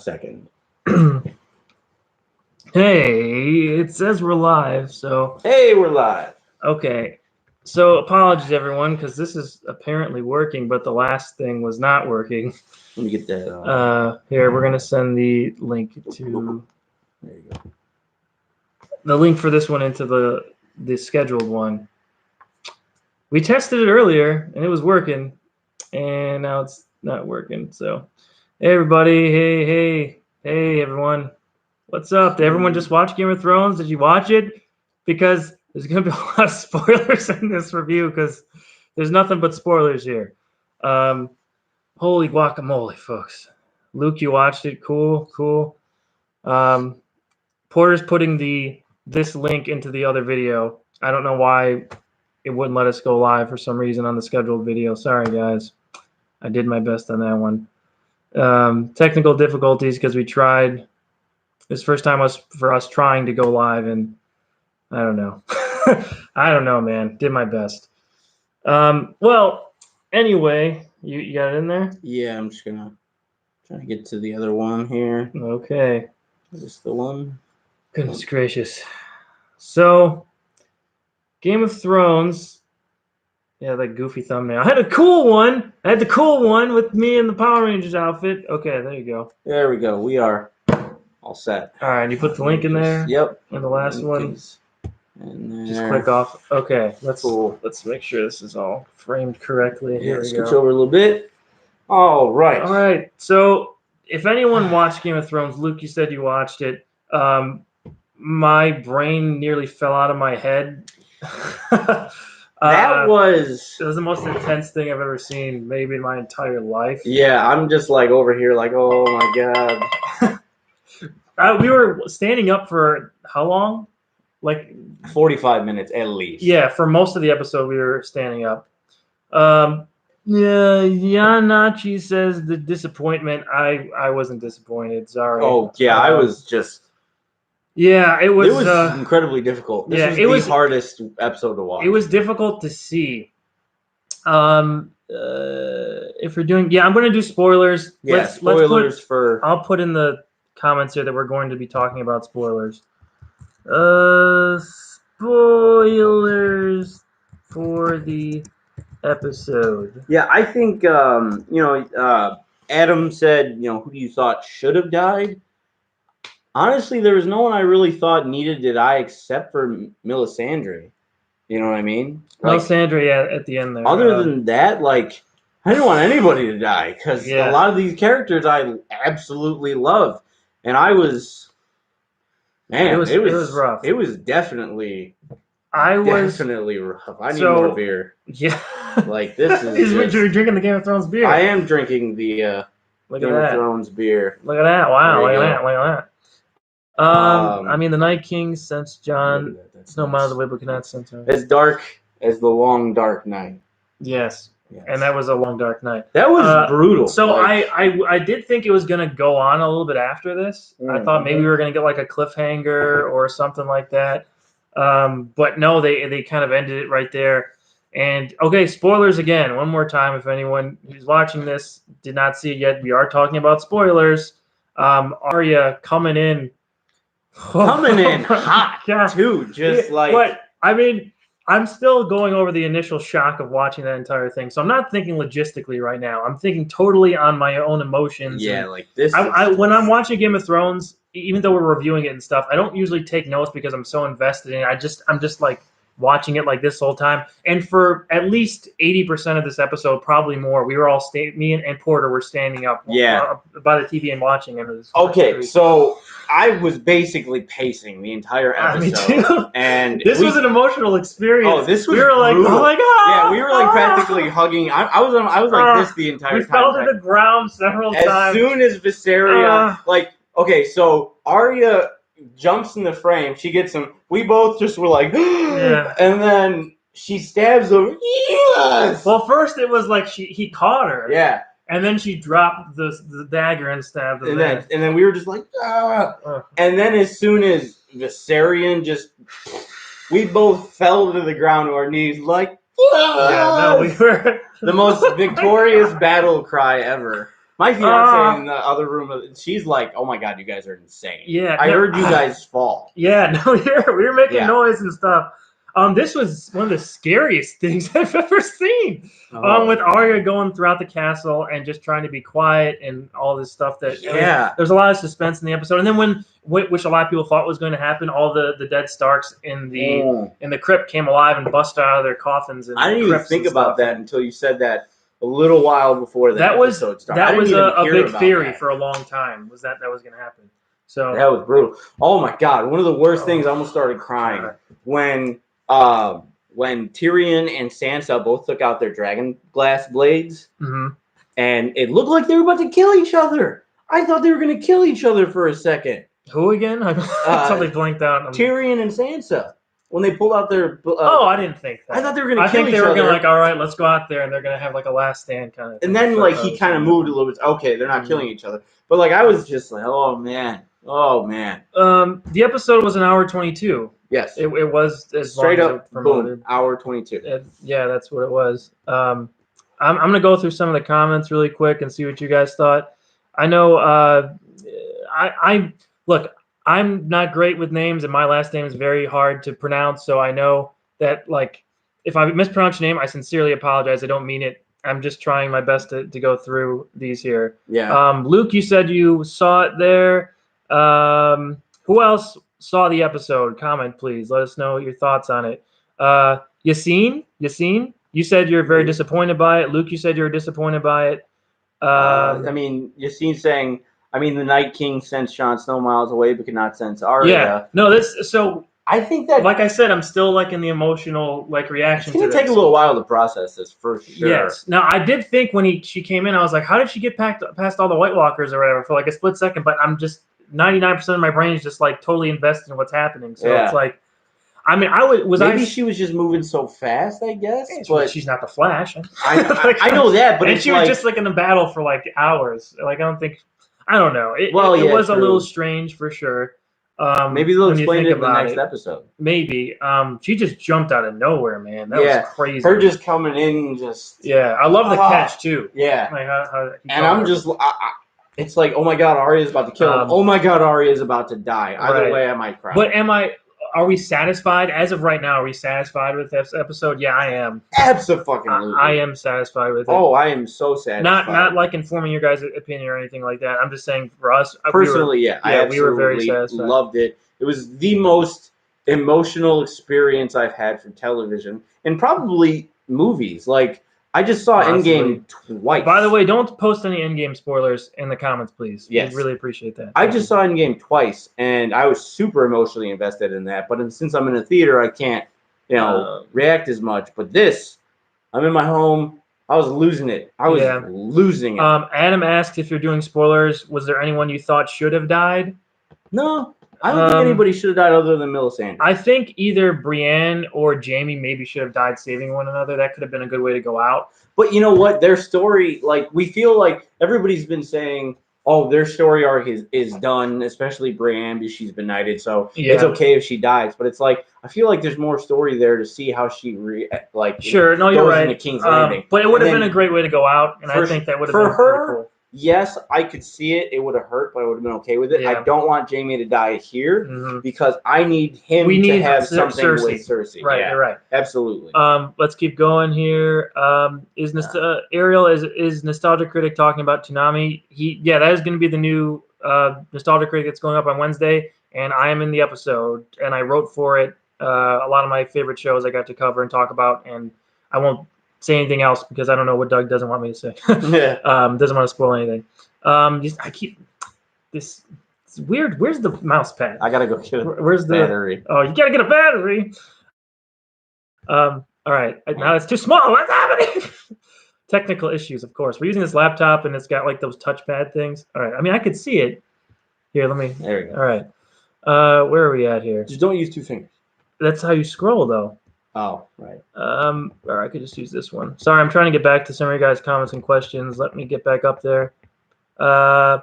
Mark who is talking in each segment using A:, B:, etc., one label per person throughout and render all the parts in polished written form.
A: Second.
B: Hey, it says we're live, so
A: Hey, we're live.
B: okay. So apologies everyone, because this is apparently working, but the last thing was not working.
A: Let me get that.
B: Here, we're gonna send the link to
A: There you go.
B: the link for this one into the scheduled one. We tested it earlier and it was working, and now it's not working. So, hey everybody, hey everyone. What's up? Did everyone just watch Game of Thrones? Did you watch it? Because there's going to be a lot of spoilers in this review because there's nothing but spoilers here. Holy guacamole, folks. Luke, you watched it. Cool. Porter's putting this link into the other video. I don't know why it wouldn't let us go live for some reason on the scheduled video. Sorry, guys. I did my best on that one. Technical difficulties because we tried. This first time was for us trying to go live, and I don't know. I don't know, man. Did my best. Well, anyway, you got it in there?
A: Yeah, I'm just gonna try to get to the other one here.
B: Okay.
A: Is this the one?
B: Goodness gracious. So, Game of Thrones. Yeah, that goofy thumbnail. I had a cool one. I had the cool one with me in the Power Rangers outfit. Okay, there you go.
A: There we go. We are all set.
B: All right, and you put the link in there?
A: Yep.
B: And the last one?
A: And there.
B: Just click off. Okay,
A: Cool.
B: let's make sure this is all framed correctly.
A: Yeah,
B: Here we
A: scooch
B: go.
A: over a little bit. All right.
B: All right. So, if anyone watched Game of Thrones, Luke, you said you watched it. My brain nearly fell out of my head.
A: That was.
B: It was the most intense thing I've ever seen, maybe in my entire life.
A: Yeah, I'm just like over here, like, oh my god.
B: We were standing up for how long? Like
A: 45 minutes at least.
B: Yeah, for most of the episode, we were standing up. Yeah, Yanachi says the disappointment. I wasn't disappointed. Sorry.
A: Oh yeah, I was just.
B: Yeah, it was.
A: It was incredibly difficult. This was the hardest episode to watch.
B: It was difficult to see. If we're doing, I'm going to do spoilers.
A: Yeah, spoilers for.
B: I'll put in the comments here that we're going to be talking about spoilers. Spoilers for the episode.
A: Yeah, I think Adam said, who do you thought should have died? Honestly, there was no one I really thought needed to die except for Melisandre. You know what I mean?
B: Melisandre at the end there.
A: Other than that, like, I didn't want anybody to die because a lot of these characters I absolutely love, and I was, man, it was
B: rough.
A: It was definitely. Definitely rough. I need more beer.
B: Yeah.
A: Like, this is.
B: You're drinking the Game of Thrones beer.
A: I am drinking the Game of Thrones beer.
B: Look at that. Wow. Look at that. I mean, the Night King since John Snow mounted the way, but cannot sense her.
A: As dark as the long dark night.
B: Yes. And that was a long dark night.
A: That was brutal.
B: So I did think it was going to go on a little bit after this. I thought maybe we were going to get like a cliffhanger or something like that. But no, they kind of ended it right there. And okay, spoilers again, one more time. If anyone who's watching this did not see it yet, we are talking about spoilers. Arya coming in
A: hot too, just like.
B: But I mean, I'm still going over the initial shock of watching that entire thing, so I'm not thinking logistically right now. I'm thinking totally on my own emotions.
A: Yeah, like this.
B: When I'm watching Game of Thrones, even though we're reviewing it and stuff, I don't usually take notes because I'm so invested in it. I'm just like watching it like this the whole time. And for at least 80% of this episode, probably more, we were all me and Porter were standing up by the TV and watching it.
A: Okay, so I was basically pacing the entire episode.
B: Me too.
A: And
B: this was an emotional experience.
A: Oh, this was
B: we were like,
A: brutal.
B: oh my god!
A: Yeah, we were like practically hugging. I was like this the entire time.
B: We fell to the ground several times.
A: As soon as Viserion, okay, so Arya jumps in the frame. She gets him. We both just were like, and then she stabs him. Yes!
B: Well, first it was like he caught her.
A: Yeah.
B: And then she dropped the dagger and stabbed him.
A: And then we were just like, ah. And then as soon as Viserion we both fell to the ground to our knees like,
B: we were
A: the most victorious battle cry ever. My fiance in the other room, she's like, "Oh my god, you guys are insane."
B: Yeah,
A: I heard you guys fall.
B: Yeah, no, we were making noise and stuff. This was one of the scariest things I've ever seen. With Arya going throughout the castle and just trying to be quiet and all this stuff. There's a lot of suspense in the episode. And then which a lot of people thought was going to happen, all the dead Starks in the crypt came alive and busted out of their coffins. And
A: I didn't even think about that until you said that a little while before the episode started.
B: That was a big theory for a long time. Was that was going to happen? So
A: that was brutal. Oh my god! One of the worst things. I almost started crying when Tyrion and Sansa both took out their dragon glass blades, and it looked like they were about to kill each other. I thought they were going to kill each other for a second.
B: Who again? I totally blanked out.
A: Tyrion and Sansa. When they pulled out their
B: I didn't think that.
A: I thought they were going to kill each other.
B: I think they were going to like, all right, let's go out there, and they're going to have like a last stand kind of thing.
A: And then like he kind of moved a little bit. Okay, they're not killing each other. But like I was just like, oh man.
B: The episode was an hour 22.
A: Yes,
B: it was as
A: straight
B: long
A: up boom, hour 22.
B: Yeah, that's what it was. I'm gonna go through some of the comments really quick and see what you guys thought. I know I look. I'm not great with names, and my last name is very hard to pronounce. So I know that like if I mispronounce your name, I sincerely apologize. I don't mean it. I'm just trying my best to go through these here.
A: Yeah.
B: Luke, you said you saw it there. Who else saw the episode? Comment, please. Let us know your thoughts on it. Yassine, you said you're very disappointed by it. Luke, you said you were disappointed by it.
A: I mean, Yassine saying, the Night King sends Jon Snow miles away, but cannot sense Arya.
B: Yeah. No, so
A: I think that,
B: like I said, I'm still like in the emotional reaction.
A: It's gonna take a little while to process this for sure.
B: Yes. Now I did think when she came in, I was like, how did she get past all the White Walkers or whatever for like a split second? But I'm just 99% of my brain is just like totally invested in what's happening. So it's like, maybe
A: she was just moving so fast, I guess.
B: But she's not the Flash.
A: I know that, but
B: she was just like in a battle for like hours. Like I don't know. It was a little strange for sure.
A: Maybe they'll explain it in the next episode.
B: Maybe. She just jumped out of nowhere, man. That was crazy.
A: Her just coming in, just
B: I love the catch too.
A: Yeah,
B: like
A: and I'm just. It's like, oh my god, Arya's about to kill him. Oh my god, Arya's about to die. Either way, I might cry.
B: But are we satisfied? As of right now, are we satisfied with this episode? Yeah, I am.
A: Absolutely.
B: I am satisfied with it.
A: Oh, I am so satisfied.
B: Not like informing your guys' opinion or anything like that. I'm just saying for us.
A: Personally,
B: we were very satisfied.
A: Loved it. It was the most emotional experience I've had for television and probably movies. Like, I just saw Endgame twice.
B: By the way, don't post any Endgame spoilers in the comments, please.
A: Yes.
B: We'd really appreciate that.
A: I just saw Endgame twice, and I was super emotionally invested in that. But since I'm in a theater, I can't, react as much. But this, I'm in my home. I was losing it. I was losing it.
B: Adam asked if you're doing spoilers. Was there anyone you thought should have died?
A: No. I don't think anybody should have died other than Melisandre.
B: I think either Brienne or Jaime maybe should have died saving one another. That could have been a good way to go out.
A: But you know what? Their story, like, we feel like everybody's been saying, oh, their story arc is done, especially Brienne because she's been knighted, so it's okay if she dies. But it's like, I feel like there's more story there to see how she
B: you're right.
A: Into King's Landing.
B: But it would have been a great way to go out, and I think that would have been
A: pretty
B: cool.
A: Yes, I could see it. It would have hurt, but I would have been okay with it. I don't want Jaime to die here because I need him to have something with Cersei.
B: Right, you're right.
A: Absolutely.
B: Let's keep going here. Ariel is Nostalgia Critic talking about Toonami? That is going to be the new Nostalgia Critic that's going up on Wednesday, and I am in the episode, and I wrote for it. A lot of my favorite shows I got to cover and talk about, and I won't say anything else because I don't know what Doug doesn't want me to say. Doesn't want to spoil anything. I keep this. It's weird. Where's the mouse pad?
A: I gotta go get
B: Where's the
A: battery?
B: Oh, you gotta get a battery. All right. Now it's too small. What's happening? Technical issues, of course. We're using this laptop and it's got like those touchpad things. All right. I mean, I could see it. Here, let me.
A: There we go.
B: All right. Where are we at here?
A: Just don't use two fingers.
B: That's how you scroll, though.
A: Oh, right.
B: Or I could just use this one. Sorry, I'm trying to get back to some of your guys' comments and questions. Let me get back up there. Yassine,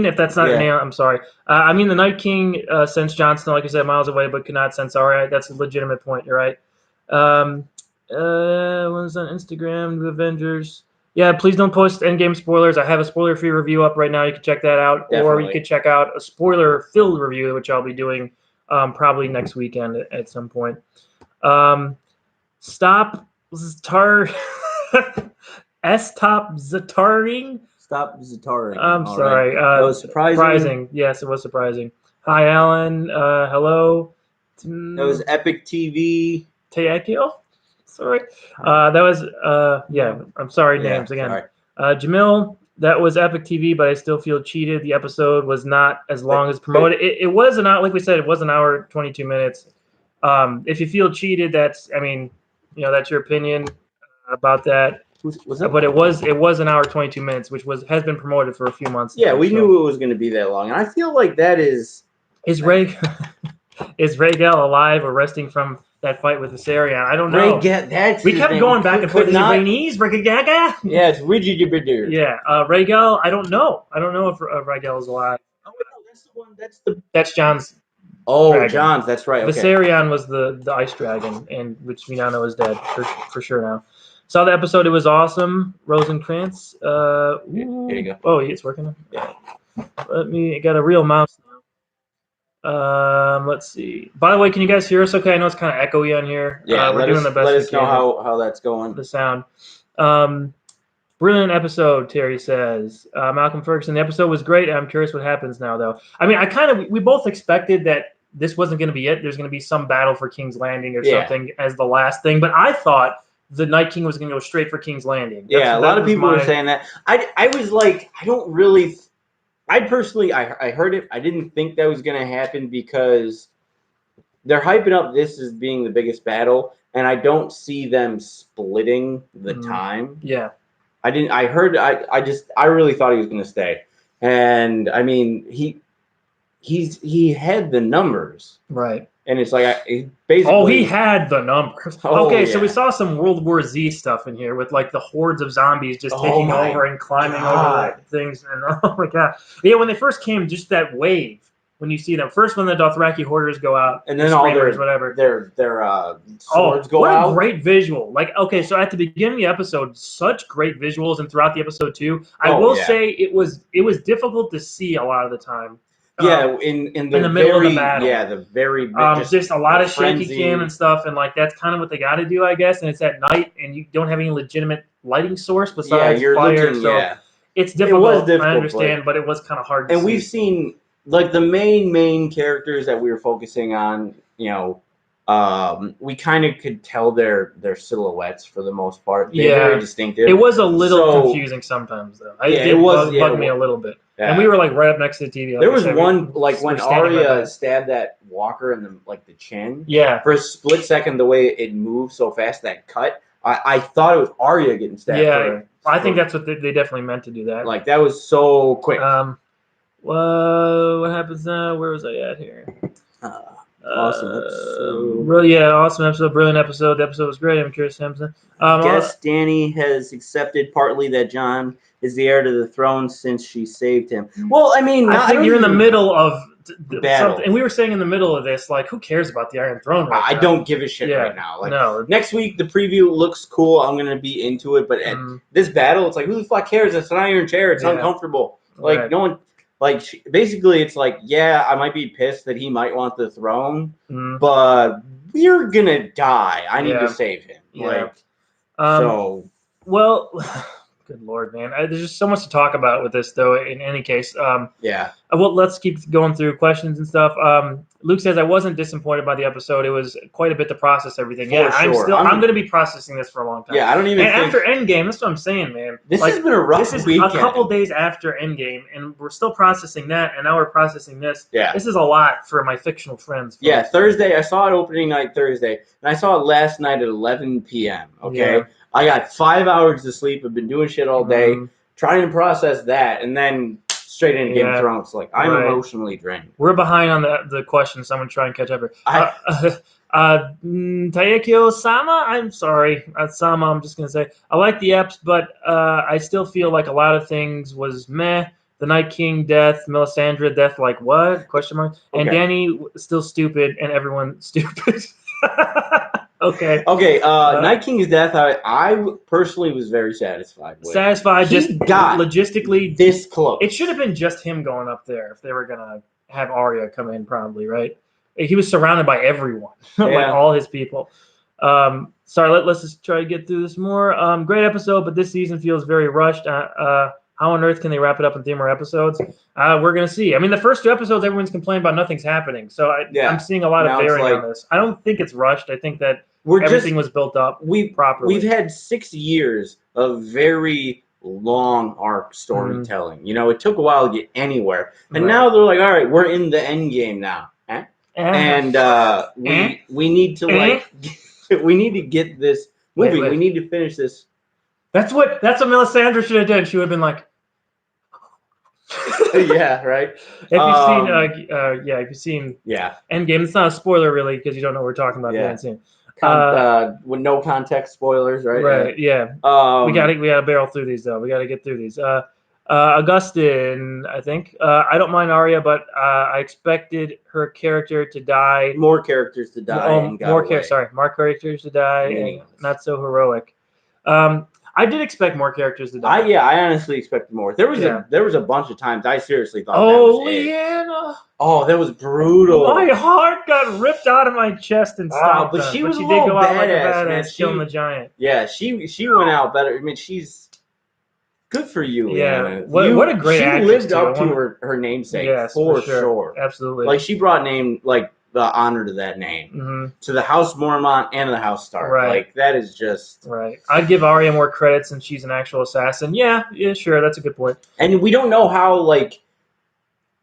B: if that's not your name, I'm sorry. The Night King sends Jon Snow, like I said, miles away, but could not sense. All right, that's a legitimate point. You're right. One's on Instagram, the Avengers. Yeah, please don't post Endgame spoilers. I have a spoiler-free review up right now. You can check that out, or you could check out a spoiler-filled review, which I'll be doing probably next weekend at some point. Stop Zatar. Stop Zataring.
A: Stop Zataring.
B: I'm sorry.
A: Right. That was surprising.
B: Yes, it was surprising. Hi, Alan. Hello.
A: That was Epic TV.
B: Teakio. Sorry. That was yeah. I'm sorry. Names again. Sorry. Jamil. That was Epic TV, but I still feel cheated. The episode was not as long as promoted. It was an hour, like we said, it was an hour 22 minutes. If you feel cheated, that's that's your opinion about that. But it was an hour 22 minutes, which has been promoted for a few months.
A: Yeah, we knew it was going to be that long, and I feel like that is
B: Rhaegal alive or resting from that fight with Viserion? I don't know. We kept going back and forth. Is it Rhaenys? Rhaegal?
A: Yeah, it's Rigid.
B: Yeah, Rhaegal. I don't know. I don't know if Rhaegal is alive.
A: Oh no, that's the one.
B: That's Jon's.
A: Oh, Jon's. That's right. Okay.
B: Viserion was the ice dragon, and which we now know is dead for sure now. Saw the episode. It was awesome. Rosencrantz.
A: Here you go.
B: Oh, it's working.
A: Yeah.
B: I got a real mouse now. Let's see. By the way, can you guys hear us okay? I know it's kind of echoey on here.
A: Yeah, we're doing the best. Let us know how that's going.
B: The sound. Brilliant episode, Terry says. Malcolm Ferguson, the episode was great. I'm curious what happens now, though. I mean, we both expected that this wasn't going to be it. There's going to be some battle for King's Landing or something as the last thing. But I thought the Night King was going to go straight for King's Landing.
A: A lot of people were saying that. I was like, I don't really. I personally, I heard it. I didn't think that was going to happen because they're hyping up this as being the biggest battle, and I don't see them splitting the time.
B: Yeah.
A: I really thought he was going to stay. And I mean, he had the numbers.
B: Right.
A: And it's like basically.
B: Oh, he had the numbers. Okay, so we saw some World War Z stuff in here with like the hordes of zombies just taking over and climbing over things. And oh my god, yeah! When they first came, just that wave when you see them first, when the Dothraki hoarders go out,
A: and then all their swords go out.
B: What a great visual! Like, okay, so at the beginning of the episode, such great visuals, and throughout the episode too. I will say it was difficult to see a lot of the time.
A: Yeah, in the middle of the battle. Yeah, the very
B: just a lot of shaky cam and stuff, and like that's kind of what they got to do, I guess. And it's at night, and you don't have any legitimate lighting source besides fire, so it's difficult. It was difficult. I understand, but it was kind of hard.
A: And we've seen like the main characters that we were focusing on. We kind of could tell their silhouettes for the most part. They're very distinctive.
B: It was a little confusing sometimes, though. It bugged me a little bit. Yeah. And we were like right up next to the TV. Like
A: there was one when Arya stabbed that walker in the chin.
B: Yeah.
A: For a split second, the way it moved so fast, that cut, I thought it was Arya getting stabbed.
B: Yeah. I think that's what they definitely meant to do that.
A: Like that was so quick.
B: What happens now? Where was I at here?
A: Awesome episode.
B: Awesome episode. Brilliant episode. The episode was great. I'm curious, Samson.
A: I guess Dany has accepted partly that Jon is the heir to the throne since she saved him. Well, I mean,
B: I think you're in the middle of the battle, and we were saying in the middle of this, like, who cares about the Iron Throne? Right now?
A: Don't give a shit right now. Like, no. Next week, the preview looks cool. I'm gonna be into it, but at this battle, it's like, who the fuck cares? It's an iron chair. It's uncomfortable. Like no one. Like basically, it's like, yeah, I might be pissed that he might want the throne, but we're gonna die. I need to save him.
B: Yeah.
A: Like,
B: well, good Lord, man. There's just so much to talk about with this, though. In any case, well, let's keep going through questions and stuff. Luke says, I wasn't disappointed by the episode. It was quite a bit to process everything. I'm going to be processing this for a long time.
A: Yeah, I don't even think...
B: after Endgame, that's what I'm saying, man.
A: This has been a rough weekend.
B: A couple days after Endgame, and we're still processing that, and now we're processing this.
A: Yeah.
B: This is a lot for my fictional friends.
A: Yeah, Thursday. I saw it opening night Thursday, and I saw it last night at 11 p.m., okay? Yeah. I got 5 hours of sleep. I've been doing shit all day, trying to process that, and then... straight into Game of Thrones. Like, I'm emotionally drained.
B: We're behind on the questions, so I'm going to try and catch up here. Taekyo-sama? I'm sorry. Sama, I'm just going to say. I like the eps, but I still feel like a lot of things was meh. The Night King death, Melisandre death, like what? Question mark. And Dany still stupid, and everyone stupid. Okay.
A: Okay. Night King's death. I personally was very satisfied with.
B: Satisfied.
A: He
B: just
A: got
B: logistically
A: this close.
B: It should have been just him going up there if they were gonna have Arya come in, probably, right? He was surrounded by everyone, like all his people. Sorry, let's just try to get through this more. Great episode, but this season feels very rushed. How on earth can they wrap it up in 3 more episodes? We're gonna see. I mean, the first 2 episodes, everyone's complaining about nothing's happening, so I'm seeing a lot of varying on this. I don't think it's rushed. I think that everything was built up properly.
A: We've had 6 years of very long arc storytelling. You know, it took a while to get anywhere, and now they're like, all right, we're in the end game now, and we need to we need to get this movie. We need to finish this.
B: That's what Melisandre should have done. She would have been like,
A: yeah, right.
B: If you've seen Endgame, it's not a spoiler really because you don't know what we're talking about.
A: With no context spoilers, right?
B: Right. Yeah. We gotta barrel through these though. We gotta get through these. Augustine, I think. I don't mind Arya, but I expected her character to die.
A: More characters to die.
B: More characters to die. And not so heroic. I did expect more characters to die.
A: I honestly expected more. There was a bunch of times I seriously thought. That was
B: Lyanna!
A: Oh, that was brutal.
B: My heart got ripped out of my chest and stopped.
A: But she was
B: she
A: a
B: did
A: little
B: go out like a
A: badass,
B: badass, killing the giant.
A: Yeah, she went out better. I mean, she's good for you.
B: Yeah, what a great actress.
A: She lived up to her namesake.
B: Yes,
A: for sure.
B: Absolutely.
A: Like she brought the honor to that name, to the House Mormont and the House Stark.
B: Right.
A: Like that is just
B: right. I'd give Arya more credit since she's an actual assassin. Yeah, sure, that's a good point.
A: And we don't know how, like,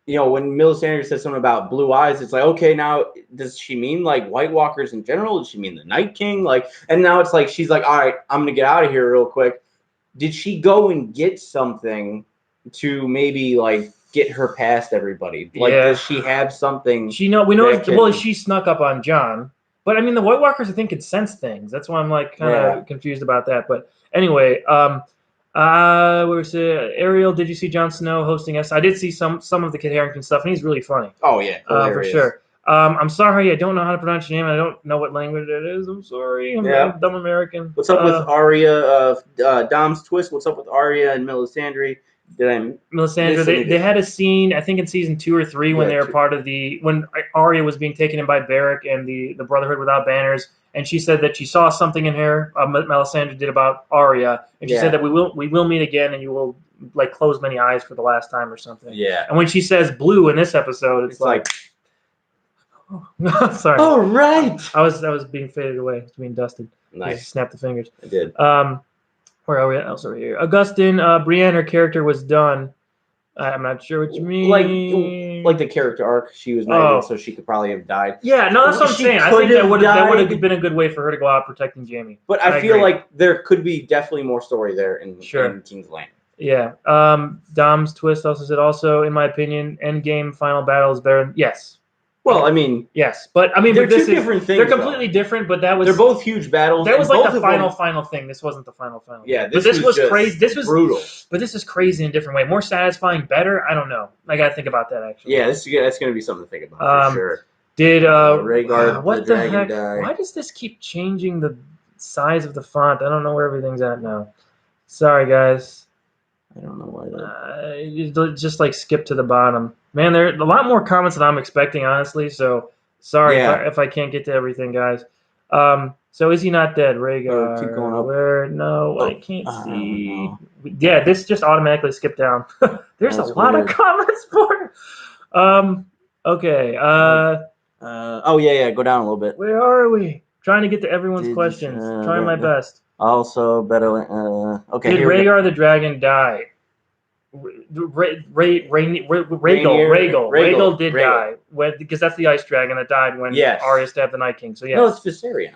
A: you know, when Melisandre says something about blue eyes, it's like, okay, now does she mean like White Walkers in general? Does she mean the Night King? Like, and now it's like she's like, all right, I'm gonna get out of here real quick. Did she go and get something to maybe like get her past everybody? Like, does she have something?
B: We know. She snuck up on Jon, but I mean, the White Walkers I think could sense things. That's why I'm like kind of confused about that. But anyway, Ariel, did you see Jon Snow hosting us? I did see some of the Kit Harington stuff, and he's really funny.
A: Oh yeah,
B: for sure. I'm sorry, I don't know how to pronounce your name. I don't know what language it is. I'm sorry. I'm a dumb American.
A: What's up with Arya? Dom's twist. What's up with Arya and Melisandre?
B: Melisandre, they had a scene, I think in season 2 or 3, when they were part of when Arya was being taken in by Beric and the Brotherhood Without Banners, and she said that she saw something in her, Melisandre did, about Arya, and she said that we will meet again, and you will like close many eyes for the last time or something.
A: Yeah.
B: And when she says blue in this episode, it's like sorry.
A: Oh right.
B: I was being faded away. It's being dusted.
A: Nice.
B: Snap the fingers.
A: I did.
B: Where are we at? Over here. Augustine, Brienne, her character was done. I'm not sure what you mean.
A: Like the character arc, she was knighted, so she could probably have died.
B: Yeah, no, that's what I'm saying. I think that would have been a good way for her to go out protecting Jaime.
A: But I feel like there could be definitely more story there in King's Land.
B: Yeah. Dom's twist also said, in my opinion, Endgame final battle is better. Yes.
A: Well, I mean,
B: yes, but I mean,
A: they're two different things.
B: They're completely different, but they're
A: both huge battles.
B: That was like the final thing. This wasn't the final.
A: Yeah,
B: this was crazy. This was
A: brutal.
B: But this is crazy in a different way. More satisfying, better. I don't know. I got to think about that actually.
A: Yeah, that's going to be something to think about for sure.
B: Did
A: Rhaegar,
B: what the heck? Why does this keep changing the size of the font? I don't know where everything's at now. Sorry, guys.
A: I don't know why that.
B: Just like skip to the bottom. Man, there are a lot more comments than I'm expecting, honestly. So sorry if I can't get to everything, guys. So is he not dead, Rhaegar?
A: Keep going up.
B: Where? No, I can't see. Yeah, this just automatically skipped down. There's a lot of comments for. Okay.
A: Oh yeah. Go down a little bit.
B: Where are we? Trying to get to everyone's questions. Trying my best.
A: Also, better. Okay.
B: Did Rhaegar the dragon die? Rhaegal did die because that's the ice dragon that died when Arya stabbed the Night King. So
A: no, it's Viserion.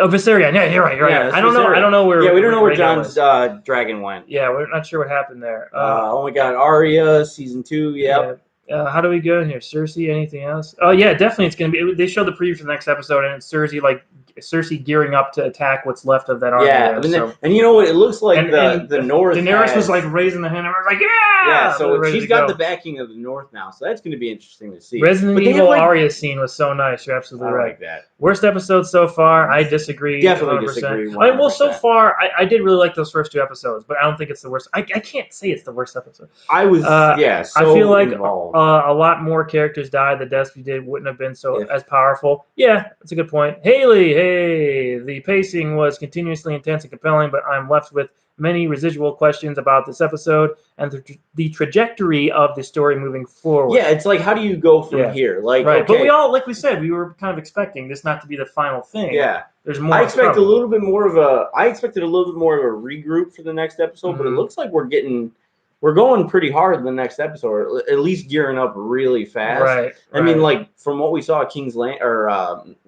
B: Oh, Viserion. Yeah, you're right.
A: Yeah,
B: I don't know where.
A: Yeah, we don't know where Jon's dragon went.
B: Yeah, we're not sure what happened there.
A: Oh my God, Arya season 2. Yep.
B: How do we go in here? Cersei? Anything else? Oh yeah, definitely. It's gonna be. They showed the preview for the next episode, and it's Cersei like Cersei gearing up to attack what's left of that army.
A: Yeah,
B: there, so.
A: and you know what? It looks like
B: and
A: the North.
B: Daenerys was like raising the hand, and I was like, yeah.
A: So she's got the backing of the North now, so that's going to be interesting to see.
B: Resident Evil Arya scene was so nice. You're absolutely right.
A: I like that.
B: Worst episode so far. I disagree.
A: Definitely
B: 100%.
A: disagree. 100%.
B: I mean, well, so far I did really like those first 2 episodes, but I don't think it's the worst. I can't say it's the worst episode.
A: I was so
B: I feel like
A: involved.
B: A lot more characters died. The deaths we did wouldn't have been as powerful. Yeah, that's a good point. Haley, hey, the pacing was continuously intense and compelling, but I'm left with many residual questions about this episode and the trajectory of the story moving forward.
A: Yeah, it's like, how do you go from here? Like,
B: right.
A: Okay.
B: But we all, like we said, we were kind of expecting this not to be the final thing.
A: Yeah.
B: There's more.
A: I expected a little bit more of a regroup for the next episode, but it looks like we're going pretty hard in the next episode, or at least gearing up really fast.
B: Right.
A: I mean, like, from what we saw at King's Land or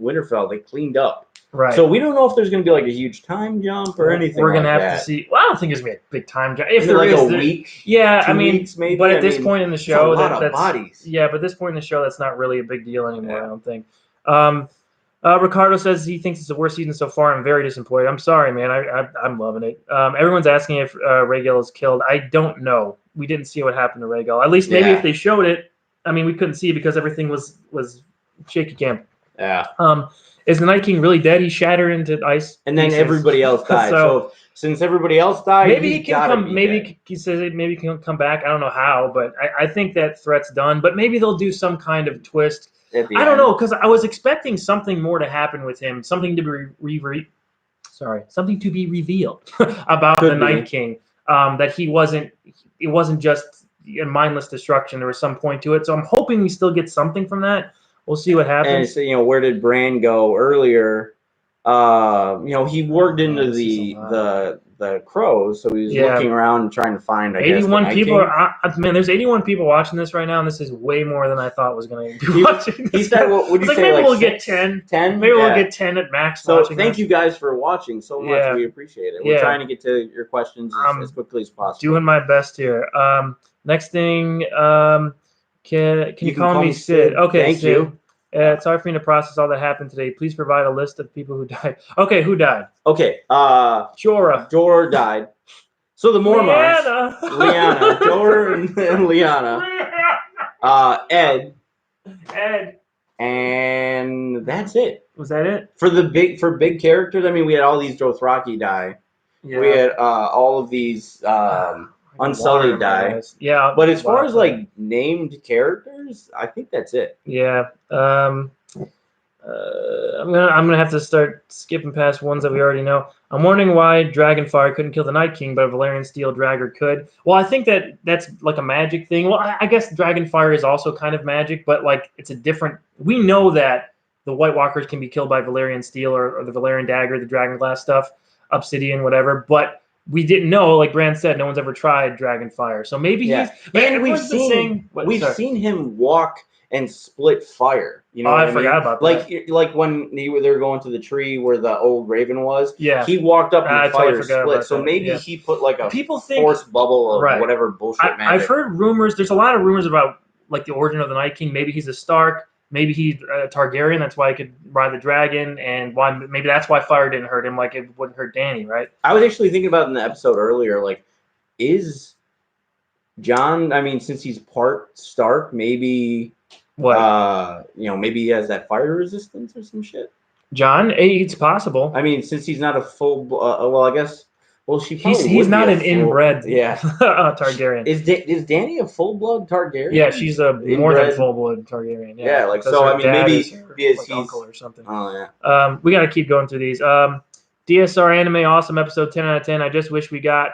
A: Winterfell, they cleaned up.
B: Right.
A: So we don't know if there's going to be like a huge time jump or anything.
B: We're going to
A: like
B: have to see. Well, I don't think there's going to be a big time jump. If there
A: like
B: is,
A: a week.
B: Yeah,
A: 2 weeks maybe.
B: But at this point in the show,
A: that's a lot of bodies.
B: Yeah, but at this point in the show, that's not really a big deal anymore. Yeah. I don't think. Ricardo says he thinks it's the worst season so far. I'm very disappointed. I'm sorry, man. I'm loving it. Everyone's asking if Rhaegal is killed. I don't know. We didn't see what happened to Rhaegal. At least maybe if they showed it. I mean, we couldn't see because everything was shaky cam.
A: Yeah.
B: Is the Night King really dead? He shattered into ice.
A: And then everybody else died. so since everybody else died,
B: maybe he can come. Maybe he says maybe he can come back. I don't know how, but I think that threat's done. But maybe they'll do some kind of twist. I don't know, because I was expecting something more to happen with him, something to be something to be revealed about the Night King. That it wasn't just a mindless destruction. There was some point to it. So I'm hoping we still get something from that. We'll see what happens.
A: And so, where did Bran go earlier? He worked into the crows, so he was looking around and trying to find.
B: 81 people man. There's 81 people watching this right now, and this is way more than I thought was going to be watching.
A: He said, "What would you say?
B: Maybe we'll get 10.
A: 10.
B: Maybe we'll get 10 at max."
A: So thank you guys for watching so much. Yeah. We appreciate it. We're trying to get to your questions as quickly as possible.
B: Doing my best here. Next thing, can you call me Sid? Okay,
A: thank
B: Sid.
A: you.
B: Sorry for me to process all that happened today. Please provide a list of people who died. Okay, who died?
A: Okay,
B: Jorah
A: died. So the Mormonts, Lyanna, Jorah and Lyanna, Ed, and that's it.
B: Was that it?
A: For big characters? I mean, we had all these Dothraki die. Yeah. We had all of these Unsullied die.
B: Yeah.
A: But as far as like named characters, I think that's it.
B: Yeah. I'm gonna have to start skipping past ones that we already know. I'm wondering why Dragonfire couldn't kill the Night King, but a Valyrian Steel Dragger could. Well, I think that's like a magic thing. Well, I guess Dragonfire is also kind of magic, but like it's a different. We know that the White Walkers can be killed by Valyrian Steel or the Valyrian Dagger, the Dragon Glass stuff, Obsidian, whatever. But we didn't know, like Bran said, no one's ever tried Dragonfire. So maybe
A: we've seen him walk and split fire. You know,
B: I forgot about that.
A: Like when they were going to the tree where the old raven was.
B: Yeah,
A: he walked up and fire split. So maybe he put like a force bubble of whatever bullshit magic.
B: I've heard rumors. There's a lot of rumors about like the origin of the Night King. Maybe he's a Stark. Maybe he's a Targaryen. That's why he could ride the dragon, and maybe that's why fire didn't hurt him, like it wouldn't hurt Dany, right?
A: I was actually thinking about in the episode earlier, like, is Jon? I mean, since he's part Stark, maybe maybe he has that fire resistance or some shit.
B: Jon, it's possible.
A: I mean, since he's not a full, well, I guess. Well,
B: he's not an inbred Targaryen.
A: Is Dany a full-blood Targaryen?
B: Yeah, she's a more than full-blood Targaryen.
A: Yeah, like so. I mean, maybe he's
B: uncle or something.
A: Oh yeah.
B: We got to keep going through these. DSR anime, awesome episode, 10 out of 10. I just wish we had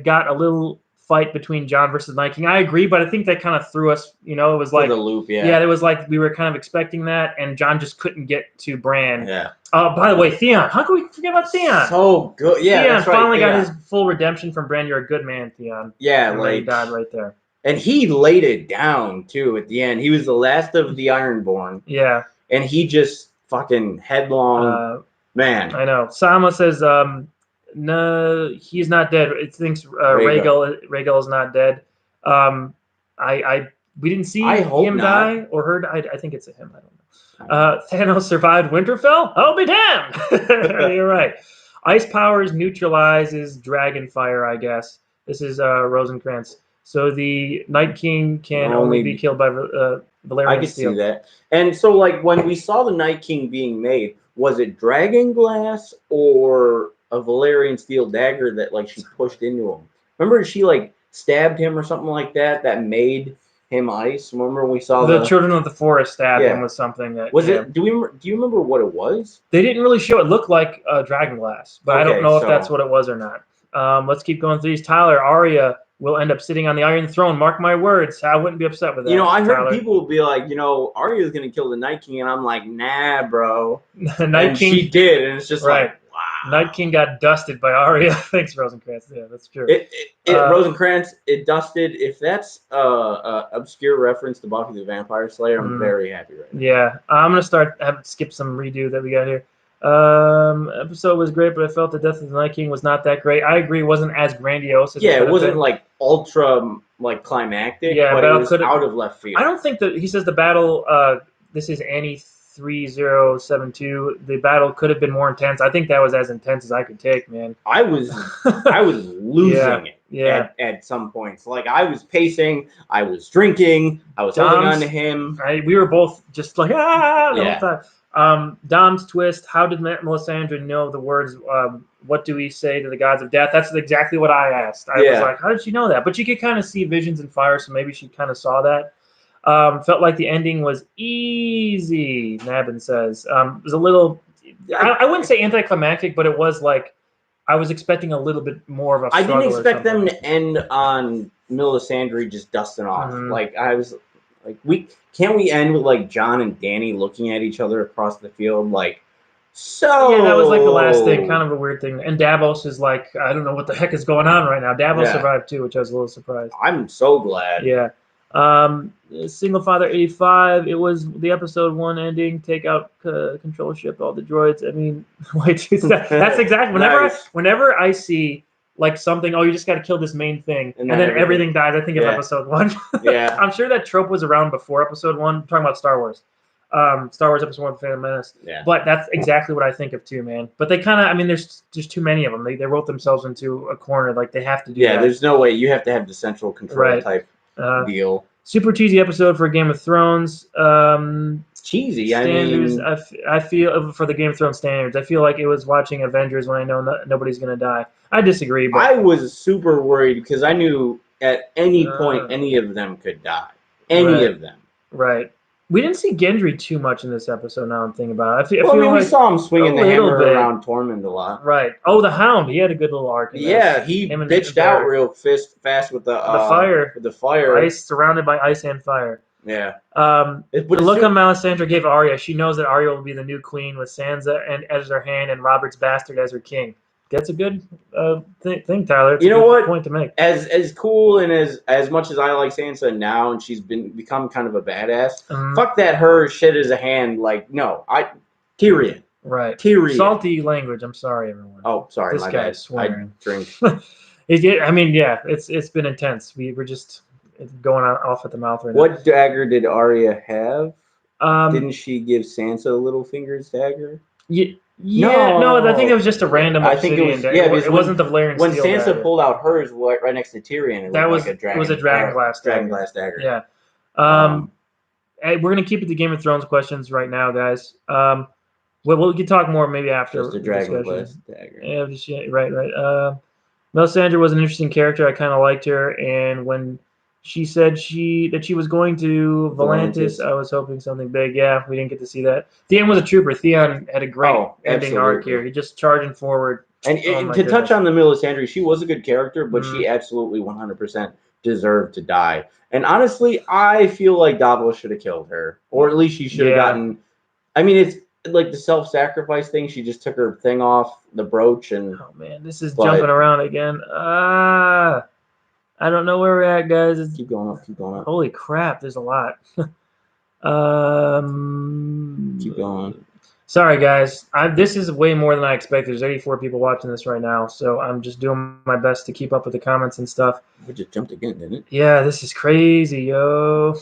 B: got a little fight between Jon versus Night King. I agree, but I think that kind of threw us. It was like
A: the loop.
B: Yeah, it was like we were kind of expecting that, and Jon just couldn't get to Bran.
A: Yeah.
B: By the way, Theon. How can we forget about Theon?
A: So good. Yeah,
B: Theon finally got his full redemption from Bran. You're a good man, Theon.
A: Yeah,
B: and he died right there.
A: And he laid it down too at the end. He was the last of the Ironborn.
B: Yeah.
A: And he just fucking headlong. Man.
B: I know. Sama says, no, he's not dead. It thinks Rhaegal is not dead. we didn't see
A: I hope
B: him
A: not.
B: die or her die. I think it's a him. I don't know. Thanos survived Winterfell? I'll be damned. You're right. Ice powers neutralizes dragon fire, I guess. This is Rosencrantz. So the Night King can only be killed by Valerian
A: I could
B: steel.
A: see that. And so, like, when we saw the Night King being made, was it dragon glass or a Valerian steel dagger that, like, she pushed into him? Remember she, like, stabbed him or something like that that made him ice? Remember when we saw
B: The Children of the Forest stabbed him with something that
A: was it? Do you remember what it was?
B: They didn't really show. It looked like dragon glass, but I don't know if that's what it was or not. Let's keep going through these. Tyler, Arya will end up sitting on the Iron Throne. Mark my words. I wouldn't be upset with that.
A: You know, I heard
B: Tyler.
A: people be like, you know, Arya's gonna kill the Night King, and I'm like, nah, bro.
B: Night King,
A: she did, and it's just like,
B: wow. Night King got dusted by Arya. Thanks, Rosencrantz. Yeah, that's true.
A: Rosencrantz, it dusted. If that's obscure reference to Buffy the Vampire Slayer, I'm very happy right now.
B: Yeah, I'm gonna skip some redo that we got here. Episode was great, but I felt the death of the Night King was not that great. I agree, it wasn't as grandiose as
A: it wasn't like ultra like climactic, but it was out of left field.
B: I don't think that he says the battle. This is Annie 3072. The battle could have been more intense. I think that was as intense as I could take, man.
A: I was losing it at some points. Like I was pacing, I was drinking, I was holding on to him.
B: We were both just like the whole time. Dom's twist. How did Melisandre know the words? What do we say to the gods of death? That's exactly what I asked. I was like, how did she know that? But you could kind of see visions and fire, so maybe she kind of saw that. Felt like the ending was easy. Nabin says it was a little. I wouldn't say anticlimactic, but it was like I was expecting a little bit more of a struggle.
A: I didn't expect them to end on Melisandre just dusting off. Like I was. Like can't we end with like Jon and Dany looking at each other across the field like so?
B: Yeah, that was like the last thing, kind of a weird thing. And Davos is like, I don't know what the heck is going on right now. Davos survived too, which I was a little surprised.
A: I'm so glad.
B: Yeah. Single Father 85. It was the episode 1 ending. Take out control ship, all the droids. I mean, wait, that's exactly whenever I see. Like something, you just got to kill this main thing, and then everything dies. I think of episode 1.
A: Yeah,
B: I'm sure that trope was around before episode 1. I'm talking about Star Wars. Star Wars episode 1, The Phantom Menace.
A: Yeah.
B: But that's exactly what I think of too, man. But they kind of, I mean, there's just too many of them. They wrote themselves into a corner. Like they have to do that.
A: Yeah, there's no way. You have to have the central control type deal.
B: Super cheesy episode for Game of Thrones.
A: Cheesy.
B: Standards. I feel for the Game of Thrones standards, I feel like it was watching Avengers when I know nobody's gonna die. I disagree. But
A: I was super worried because I knew at any point any of them could die. Any of them.
B: Right. We didn't see Gendry too much in this episode. Now I'm thinking about it.
A: We saw him swinging the hammer around Tormund a lot.
B: Right. Oh, the Hound. He had a good little arc.
A: Yeah, he bitched out real fast with the fire. With the fire.
B: Ice, surrounded by ice and fire.
A: Yeah.
B: The look on Melisandre gave Arya. She knows that Arya will be the new queen with Sansa and as her hand and Robert's bastard as her king. That's a good thing, Tyler. It's
A: you know what?
B: Point to make.
A: As cool and as much as I like Sansa now, and she's become kind of a badass. Fuck that. Her shit is a hand. Like no, Tyrion.
B: Right.
A: Tyrion.
B: Salty language. I'm sorry, everyone.
A: Oh, sorry.
B: This
A: my
B: guy's
A: bad.
B: swearing.
A: I drink.
B: It's been intense. We're just going off at the mouth right now.
A: What dagger did Arya have? Didn't she give Sansa a Littlefinger's dagger?
B: No, I think it was just a random.
A: I think it was. Yeah,
B: it wasn't the Valerian
A: when
B: steel
A: Sansa
B: dagger.
A: pulled out hers right next to Tyrion. It was a dragon glass dagger.
B: Yeah. We're gonna keep it to Game of Thrones questions right now, guys. We can talk more maybe after.
A: Just a dragon glass dagger.
B: Yeah, right. Melisandre was an interesting character. I kind of liked her, and when she said that she was going to Volantis, I was hoping something big. Yeah, we didn't get to see that. Theon was a trooper. Theon had a great ending arc here. He just charging forward.
A: And to touch on the Melisandre, she was a good character, but she absolutely 100% deserved to die. And honestly, I feel like Davos should have killed her, or at least she should have gotten. I mean, it's like the self-sacrifice thing. She just took her thing off, the brooch, and
B: oh man, this is jumping around again. I don't know where we're at, guys.
A: Keep going up.
B: Holy crap, there's a lot.
A: Keep going.
B: Sorry, guys. This is way more than I expected. There's 84 people watching this right now, so I'm just doing my best to keep up with the comments and stuff.
A: We just jumped again, didn't it?
B: Yeah, this is crazy, yo.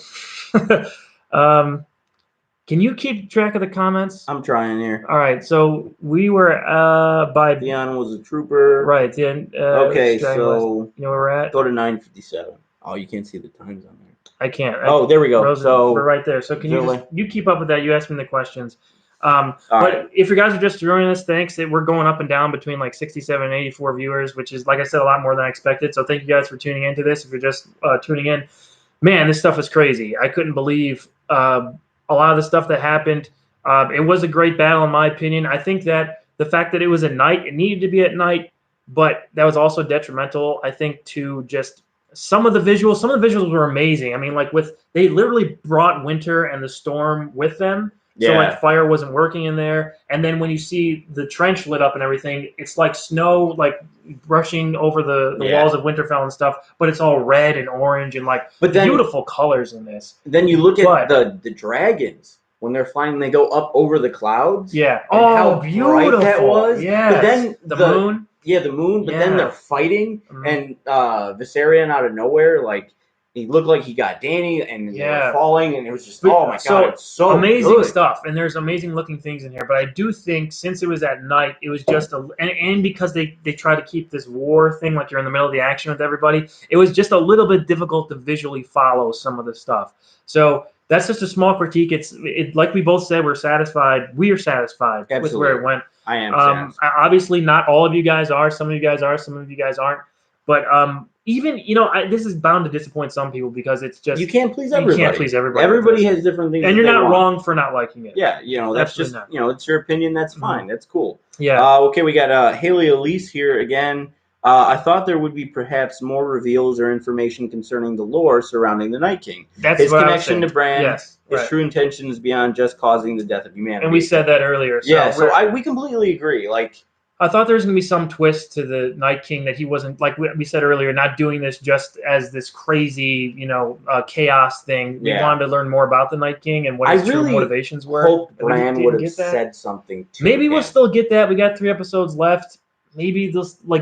B: Can you keep track of the comments?
A: I'm trying here.
B: All right, so we were by
A: Theon was a trooper.
B: Right. Then
A: okay, so
B: you know where we're at.
A: Go to 9:57. Oh, you can't see the times on there.
B: I can't.
A: Oh, there we go. So
B: we're right there. So can you keep up with that? You asked me the questions. But if you guys are just joining us, thanks. We're going up and down between like 67 and 84 viewers, which is, like I said, a lot more than I expected. So thank you guys for tuning into this. If you're just tuning in, man, this stuff is crazy. I couldn't believe a lot of the stuff that happened. It was a great battle, in my opinion. I think that the fact that it was at night, it needed to be at night, but that was also detrimental, I think, to just some of the visuals. Some of the visuals were amazing. I mean, like they literally brought winter and the storm with them. So like fire wasn't working in there, and then when you see the trench lit up and everything, it's like snow like brushing over the walls of Winterfell and stuff, but it's all red and orange and like beautiful colors in this.
A: Then you look at the dragons when they're flying; they go up over the clouds.
B: Yeah.
A: And how beautiful bright that was.
B: Yeah.
A: But then
B: the moon.
A: Yeah, the moon. But then they're fighting, and Viserion out of nowhere, like. He looked like he got Dany, and they were falling, and it was just, oh my god, it's so
B: amazing
A: good.
B: stuff. And there's amazing looking things in here. But I do think since it was at night, it was just and because they try to keep this war thing like you're in the middle of the action with everybody, it was just a little bit difficult to visually follow some of the stuff. So that's just a small critique. It's like we both said, we're satisfied. We are satisfied with where it went.
A: I am satisfied.
B: Obviously, not all of you guys are. Some of you guys are. Some of you guys aren't. But even, this is bound to disappoint some people because it's just...
A: You can't please everybody.
B: You can't please everybody.
A: Everybody has different things.
B: And you're not wrong for not liking it.
A: Yeah, that's just, it's your opinion. That's fine. That's cool.
B: Yeah.
A: Okay, we got Haley Elise here again. I thought there would be perhaps more reveals or information concerning the lore surrounding the Night King.
B: That's
A: his connection to Bran.
B: Yes.
A: His true intentions beyond just causing the death of humanity.
B: And we said that earlier.
A: So we completely agree. Like...
B: I thought there was going to be some twist to the Night King, that he wasn't, like we said earlier, not doing this just as this crazy, chaos thing. We wanted to learn more about the Night King and what his true motivations were.
A: I hope Bran would have said something to
B: Maybe we'll still get that. We got 3 episodes left. Maybe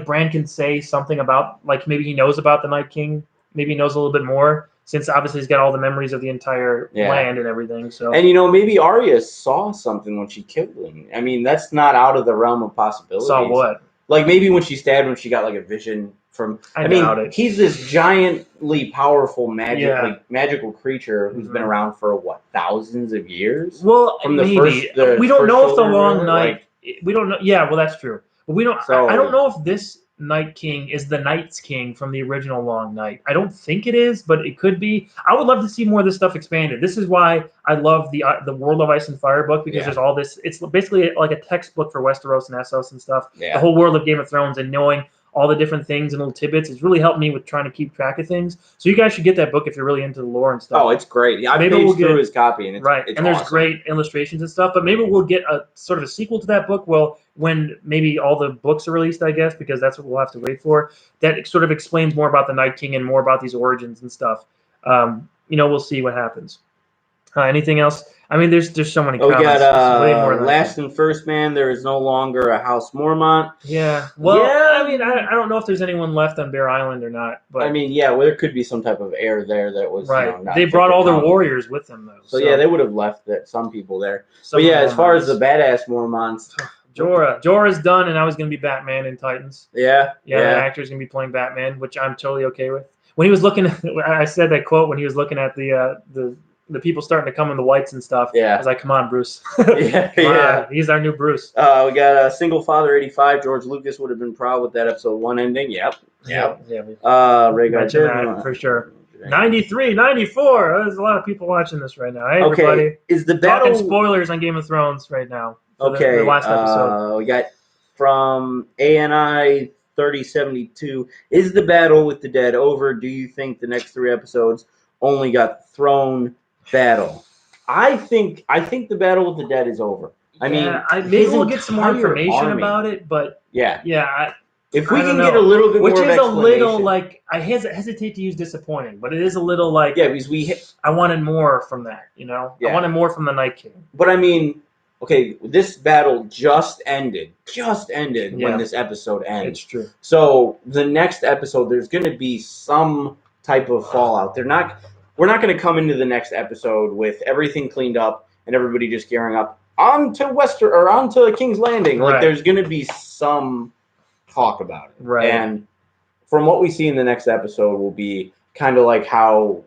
B: Bran can say something about, maybe he knows about the Night King. Maybe he knows a little bit more, since obviously he's got all the memories of the entire land and everything. So,
A: and maybe Arya saw something when she killed him. I mean, that's not out of the realm of possibilities.
B: Saw what?
A: Like maybe when she stabbed him, she got like a vision from. I mean, he's this giantly powerful magical creature who's been around for thousands of years.
B: Well, maybe we don't know if the Long Night. We don't know. Yeah, well, that's true. But we don't. I don't know if this Night King is the Night's King from the original Long Night. I don't think it is, but it could be. I would love to see more of this stuff expanded. This is why I love the World of Ice and Fire book, because there's all this. It's basically like a textbook for Westeros and Essos and stuff.
A: Yeah.
B: The whole world of Game of Thrones, and knowing all the different things and little tidbits. It's really helped me with trying to keep track of things. So you guys should get that book if you're really into the lore and stuff.
A: Oh, it's great. Yeah, I paged through his copy, and it's
B: there's
A: awesome.
B: Great illustrations and stuff. But maybe we'll get a sort of a sequel to that book. Well, when maybe all the books are released, I guess, because that's what we'll have to wait for. That sort of explains more about the Night King and more about these origins and stuff. We'll see what happens. Anything else? I mean, there's so many comments.
A: We got way more last and first man. There is no longer a House Mormont.
B: Yeah. Well, I mean, I don't know if there's anyone left on Bear Island or not. But
A: I mean, yeah, well, there could be some type of heir there that was
B: right.
A: Not
B: they brought all their warriors with them, though.
A: So yeah, they would have left some people there. But yeah, as far as the badass Mormonts.
B: Jorah's done, and now he's going to be Batman in Titans.
A: Yeah.
B: The actor's going to be playing Batman, which I'm totally okay with. When he was looking, I said that quote when he was looking at the people starting to come in the whites and stuff.
A: Yeah.
B: I was like, come on, Bruce.
A: Yeah.
B: He's our new Bruce.
A: We got a Single Father 85. George Lucas would have been proud with that episode 1 ending. Yep.
B: Yeah.
A: Mention
B: that for sure. 93, 94. There's a lot of people watching this right now. Hey, everybody.
A: Is the battle...
B: Talking spoilers on Game of Thrones right now.
A: Okay.
B: The last episode.
A: We got from ANI 3072. Is the battle with the dead over? Do you think the next 3 episodes only got throne battle? I think the battle with the dead is over. I mean,
B: maybe we'll get some more information about it, but
A: if we can get a little bit more
B: which is a little like I hesitate to use disappointing, but it is a little like
A: because
B: I wanted more from that, I wanted more from the Night King.
A: But I mean, okay, this battle just ended when this episode ends.
B: It's true.
A: So the next episode, there's going to be some type of fallout. We're not going to come into the next episode with everything cleaned up and everybody just gearing up on to King's Landing. Like there's going to be some talk about it.
B: Right.
A: And from what we see in the next episode will be kind of like how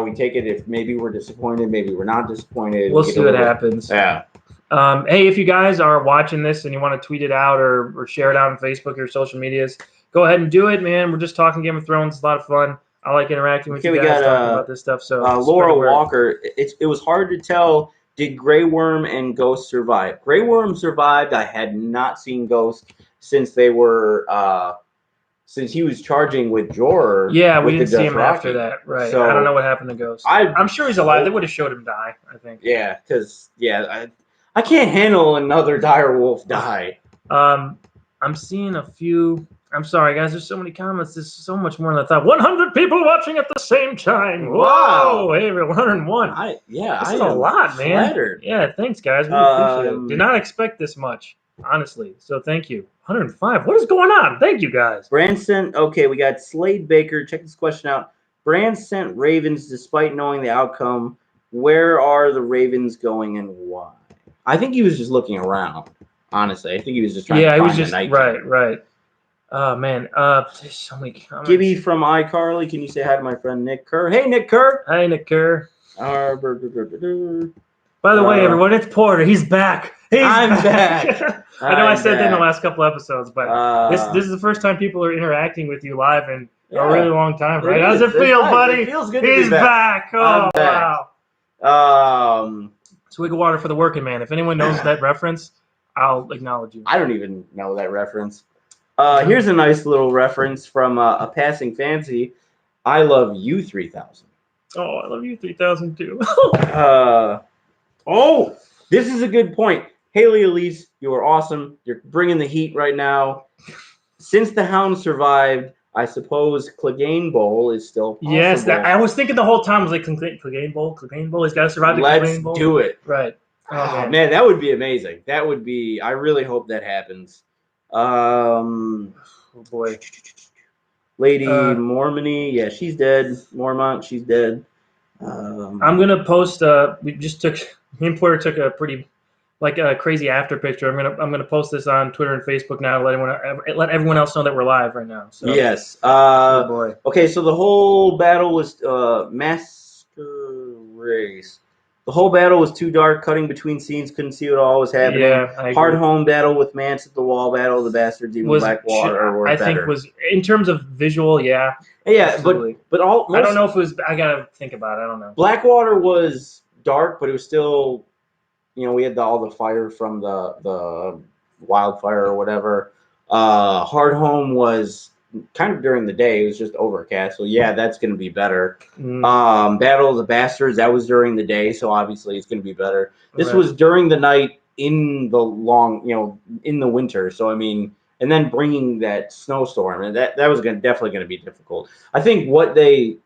A: we take it. If maybe we're disappointed, maybe we're not disappointed.
B: We'll see what happens.
A: Yeah.
B: Hey, if you guys are watching this and you want to tweet it out or share it out on Facebook or social medias, go ahead and do it, man. We're just talking Game of Thrones. It's a lot of fun. I like interacting with you guys, talking about this stuff. So
A: Laura Walker, it was hard to tell. Did Grey Worm and Ghost survive? Grey Worm survived. I had not seen Ghost since they were since he was charging with Jorah.
B: Yeah, we didn't see him after that. Right. So, I don't know what happened to Ghost. I'm sure he's alive. They would have showed him die, I think.
A: Yeah, because I can't handle another dire wolf die.
B: I'm seeing a few. I'm sorry, guys. There's so many comments. There's so much more than I thought. 100 people watching at the same time. Wow. Hey, 101. That's a lot, man.
A: Flattered.
B: Yeah, thanks, guys. We appreciate it. Did not expect this much, honestly. So thank you. 105. What is going on? Thank you, guys.
A: Brand okay, we got Slade Baker. Check this question out. Brand sent Ravens despite knowing the outcome. Where are the Ravens going and why? I think he was just looking around. Honestly, I think he was just trying to find the night.
B: Right. Oh man, there's so many comments.
A: Gibby from iCarly, can you say hi to my friend Nick Kerr? Hey, Nick Kerr.
B: Hi, Nick Kerr.
A: By
B: the way, everyone, it's Porter. He's back.
A: I'm back.
B: I know I said that in the last couple episodes, but this is the first time people are interacting with you live in a really long time, right? How's it feel, buddy?
A: It feels good
B: He's
A: to be back.
B: Oh,
A: back.
B: wow. Swig of water for the working man. If anyone knows that reference, I'll acknowledge you.
A: I don't even know that reference. Here's a nice little reference from a passing fancy. I love you 3000.
B: Oh, I love you 3000 too.
A: This is a good point. Haley Elise, you are awesome. You're bringing the heat right now. Since the Hound survived, I suppose Clegane Bowl is still possible.
B: Yes, I was thinking the whole time, I was like, Clegane Bowl, he's got to survive the Clegane Bowl.
A: Let's do it.
B: Right.
A: Oh, man, that would be amazing. That would be, I really hope that happens.
B: Oh, boy.
A: Lady Mormony, yeah, she's dead. Mormont, she's dead.
B: I'm going to post, me and Porter took a pretty, a crazy after picture. I'm gonna post this on Twitter and Facebook now to let everyone else know that we're live right now. So.
A: Yes.
B: Oh boy.
A: Okay, so the whole battle was Master Race. The whole battle was too dark, cutting between scenes, couldn't see what all was happening.
B: Yeah,
A: Hard home battle with Mance at the wall battle, the bastards, even Blackwater.
B: I think was in terms of visual, yeah.
A: Yeah,
B: absolutely.
A: but
B: I don't know if it was. I gotta think about it. I don't know.
A: Blackwater was dark, but it was still. We had all the fire from the wildfire or whatever. Hard Home was kind of during the day. It was just overcast. So, yeah, that's going to be better. Battle of the Bastards, that was during the day. So, obviously, it's going to be better. This was during the night in the in the winter. So, I mean, and then bringing that snowstorm. And that was definitely going to be difficult. I think what they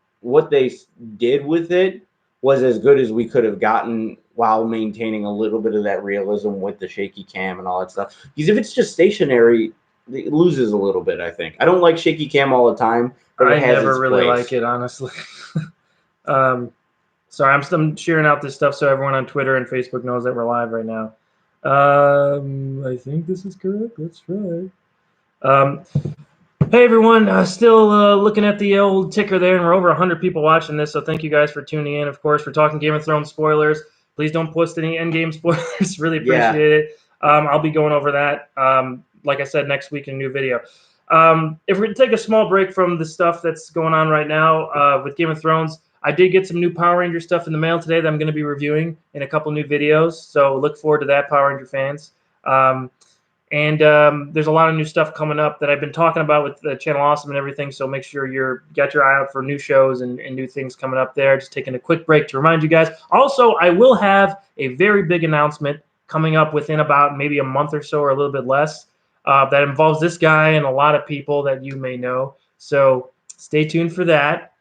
A: did with it was as good as we could have gotten while maintaining a little bit of that realism with the shaky cam and all that stuff. Because if it's just stationary, it loses a little bit, I think. I don't like shaky cam all the time, but I never really like
B: it, honestly. Sorry, I'm sharing out this stuff so everyone on Twitter and Facebook knows that we're live right now. I think this is correct. Let's try. Hey everyone, still looking at the old ticker there, and we're over 100 people watching this, so thank you guys for tuning in. Of course, we're talking Game of Thrones spoilers. Please don't post any endgame spoilers. Really appreciate it. I'll be going over that, like I said, next week in a new video. If we're going to take a small break from the stuff that's going on right now with Game of Thrones, I did get some new Power Ranger stuff in the mail today that I'm going to be reviewing in a couple new videos, so look forward to that, Power Ranger fans. And there's a lot of new stuff coming up that I've been talking about with the Channel Awesome and everything, so make sure you got your eye out for new shows and new things coming up there. Just taking a quick break to remind you guys. Also, I will have a very big announcement coming up within about maybe a month or so or a little bit less that involves this guy and a lot of people that you may know. So stay tuned for that.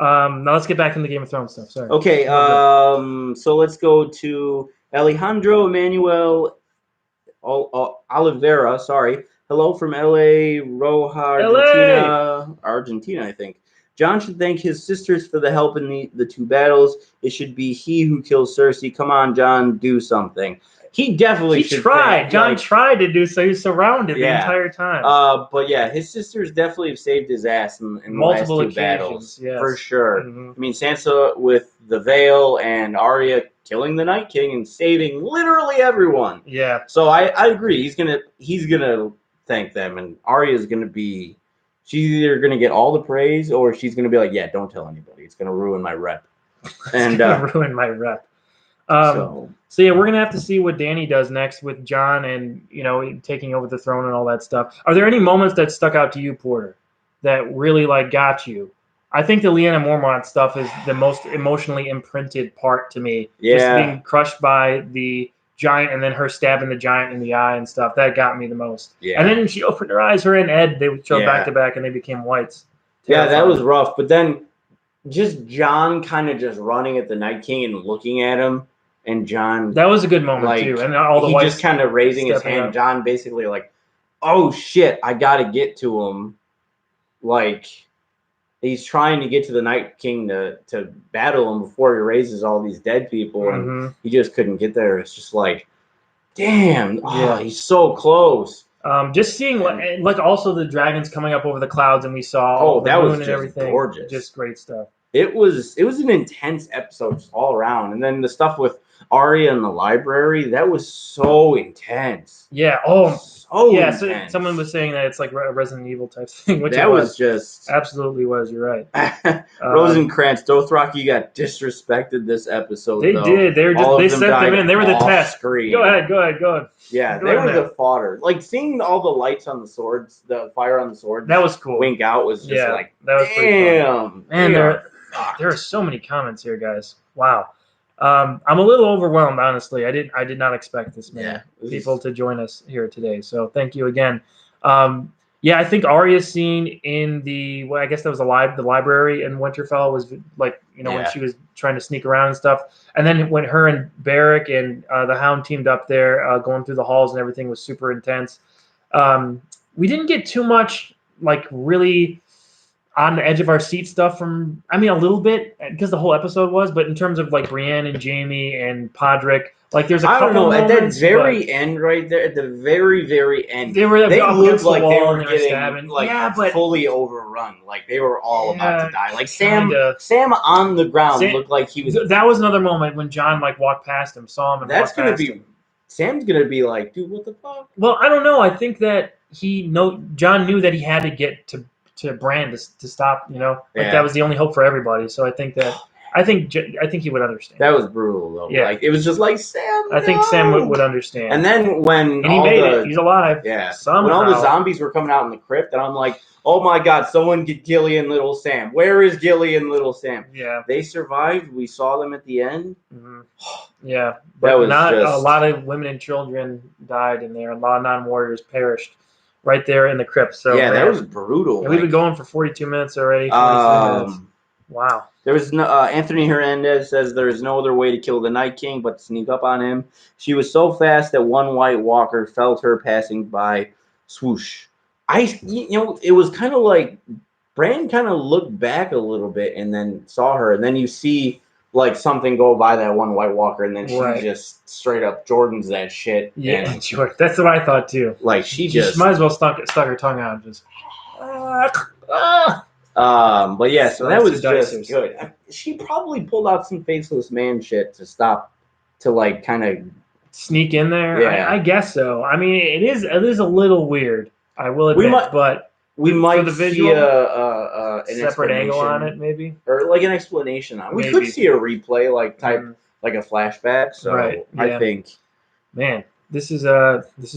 B: Now let's get back into Game of Thrones stuff. Sorry.
A: Okay, so let's go to Alejandro Emmanuel Oliveira, sorry. Hello from LA, Roja, Argentina. Argentina, I think. John should thank his sisters for the help in the two battles. It should be he who kills Cersei. Come on, John, do something. He definitely should.
B: Tried. John tried to do so. He was surrounded the entire time.
A: But yeah, his sisters definitely have saved his ass in
B: multiple
A: the last two
B: battles,
A: yes. For sure. I mean, Sansa with the veil and Arya killing the Night King and saving literally everyone.
B: Yeah.
A: So I agree. He's gonna thank them, and Arya's gonna be. She's either gonna get all the praise, or she's gonna be like, "Yeah, don't tell anybody. It's gonna ruin my rep."
B: And ruin my rep. So yeah, we're gonna have to see what Dany does next with Jon and taking over the throne and all that stuff. Are there any moments that stuck out to you, Porter, that really got you? I think the Lyanna Mormont stuff is the most emotionally imprinted part to me. Yeah. Just being crushed by the giant and then her stabbing the giant in the eye and stuff. That got me the most. Yeah. And then she opened her eyes, her and Ed, they showed back to back and they became whites. Terrifying.
A: Yeah, that was rough. But then just Jon kind of just running at the Night King and looking at him. And Jon,
B: that was a good moment too, and all the
A: he just kind of raising his hand. Up. Jon basically oh shit, I got to get to him. He's trying to get to the Night King to battle him before he raises all these dead people, and he just couldn't get there. It's just damn, he's so close.
B: Just seeing also the dragons coming up over the clouds, and we saw the moon and everything.
A: Gorgeous,
B: just great stuff.
A: It was an intense episode all around, and then the stuff with Arya in the library, that was so intense.
B: Yeah. Intense. So someone was saying that it's like a Resident Evil type thing, which
A: that was just
B: absolutely was. You're right.
A: Rosencrantz, Dothraki got disrespected this episode.
B: They did. They sent them in. They were the test. Screen. Go ahead.
A: Yeah, they were the fodder. Seeing all the lights on the swords, the fire on the swords.
B: That was cool.
A: Wink out was just
B: that was
A: damn.
B: Man, there are so many comments here, guys. Wow. I'm a little overwhelmed, honestly. I did not expect this many people to join us here today. So thank you again. I think Arya's scene in I guess that was the library in Winterfell was when she was trying to sneak around and stuff. And then when her and Beric and the Hound teamed up there, going through the halls and everything was super intense. We didn't get too much really on the edge of our seat stuff a little bit because the whole episode was, but in terms of Brienne and Jaime and Podrick, there's a couple moments,
A: at that very end right there, at the very, very end, they looked like they were getting fully overrun. They were all about to die. Sam on the ground looked like he was.
B: That was another moment when Jon walked past him, saw him, and
A: Sam's gonna be like, dude, what the fuck?
B: Well, I don't know. I think that Jon knew that he had to get to Bran to stop, that was the only hope for everybody. So I think he would understand.
A: That was brutal though. Yeah, it was just Sam.
B: I think Sam would understand.
A: And then when
B: he made it, he's alive.
A: Yeah. Somehow. When all the zombies were coming out in the crypt, and I'm like, oh my god, someone get Gilly and Little Sam. Where is Gilly and Little Sam?
B: Yeah.
A: They survived. We saw them at the end.
B: Mm-hmm. Yeah. But a lot of women and children died in there. A lot of non-warriors perished right there in the crypt. So
A: that was brutal.
B: We've been going for 42 minutes already. 43 minutes. Wow.
A: There was no Anthony Hernandez says there is no other way to kill the Night King but to sneak up on him. She was so fast that one White Walker felt her passing by. Swoosh. It was kind of Bran kind of looked back a little bit and then saw her, and then you see something go by that one White Walker, and then she just straight up Jordans that shit.
B: Yeah, Jordan. That's what I thought too.
A: She
B: might as well stuck her tongue out. Just.
A: But yeah, so that was just good. She probably pulled out some faceless man shit to stop, to kind of
B: sneak in there. Yeah, I guess so. I mean, it is a little weird. I will admit, but
A: we might see an
B: separate angle on it, maybe,
A: or an explanation on it. We could see a replay, like a flashback. So right. I think,
B: man, this has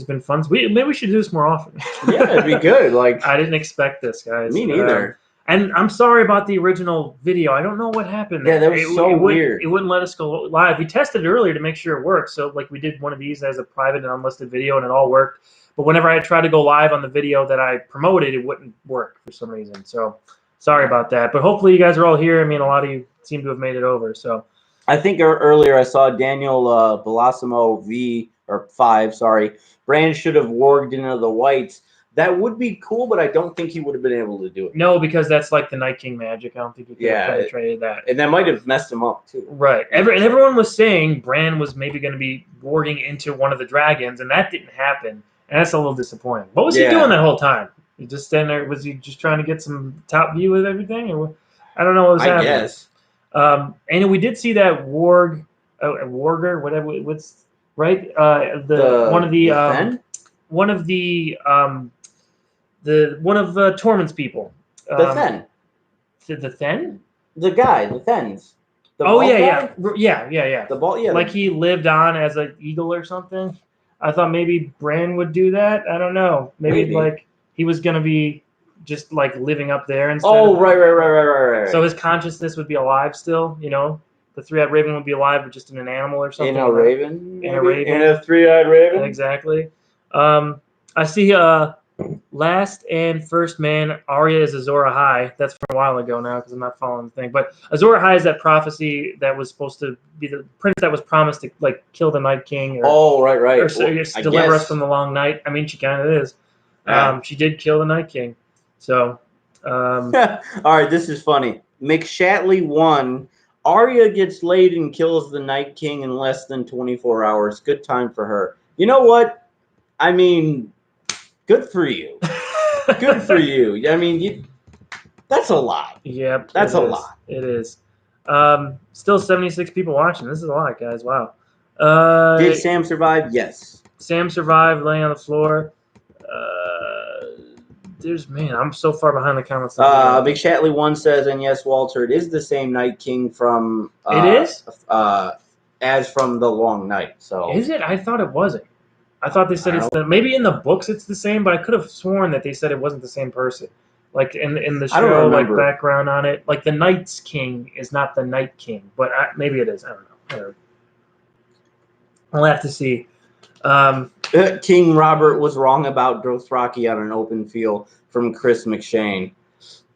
B: been fun. Maybe we should do this more often.
A: Yeah, it'd be good.
B: I didn't expect this, guys.
A: Me neither.
B: And I'm sorry about the original video. I don't know what happened.
A: Yeah, that was weird.
B: It wouldn't let us go live. We tested it earlier to make sure it worked. So we did one of these as a private and unlisted video, and it all worked. But whenever I tried to go live on the video that I promoted, it wouldn't work for some reason. So sorry about that. But hopefully you guys are all here. I mean, a lot of you seem to have made it over. So
A: I think earlier I saw Daniel Belasimo 5. Sorry, Brand should have warged into the whites. That would be cool, but I don't think he would have been able to do it.
B: No, because that's like the Night King magic. I don't think he could have penetrated that.
A: And that might have messed him up too.
B: Right. And everyone was saying Bran was maybe going to be warging into one of the dragons, and that didn't happen. And that's a little disappointing. What was he doing that whole time? He just standing there? Was he just trying to get some top view of everything? Or I don't know what was happening. I guess. And we did see that warger, whatever. What's right? One of Tormund's people.
A: The Thenn.
B: The Thenn?
A: The guy, the Thenns.
B: Yeah. The ball, yeah. Like he lived on as an eagle or something. I thought maybe Bran would do that. I don't know. Maybe. Like he was gonna be just like living up there instead.
A: Oh, right.
B: So his consciousness would be alive still. You know, the three-eyed raven would be alive, but just in an animal or something.
A: In a raven.
B: In a raven.
A: In a three-eyed raven.
B: Exactly. I see. Last and first man, Arya is Azor Ahai. That's from a while ago now because I'm not following the thing. But Azor Ahai is that prophecy that was supposed to be the prince that was promised to like kill the Night King.
A: Right.
B: Or deliver us from the long night. I mean, she kind of is. She did kill the Night King. So.
A: All right, this is funny. McShatley 1. Arya gets laid and kills the Night King in less than 24 hours. Good time for her. You know what? I mean. Good for you. Good for you. I mean, that's a lot.
B: Yep.
A: That's a lot.
B: It is. Still 76 people watching. This is a lot, guys. Wow.
A: Did Sam survive? Yes.
B: Sam survived laying on the floor. I'm so far behind the comments.
A: Big Shatley 1 says, and yes, Walter, it is the same Night King from...
B: it is?
A: As from The Long Night. So
B: is it? I thought it wasn't. I thought they said maybe in the books it's the same, but I could have sworn that they said it wasn't the same person. Like in the show, like background on it, like the Night's King is not the Night King, but maybe it is. I don't know. I'll have to see.
A: King Robert was wrong about Dothraki on an open field from Chris McShane.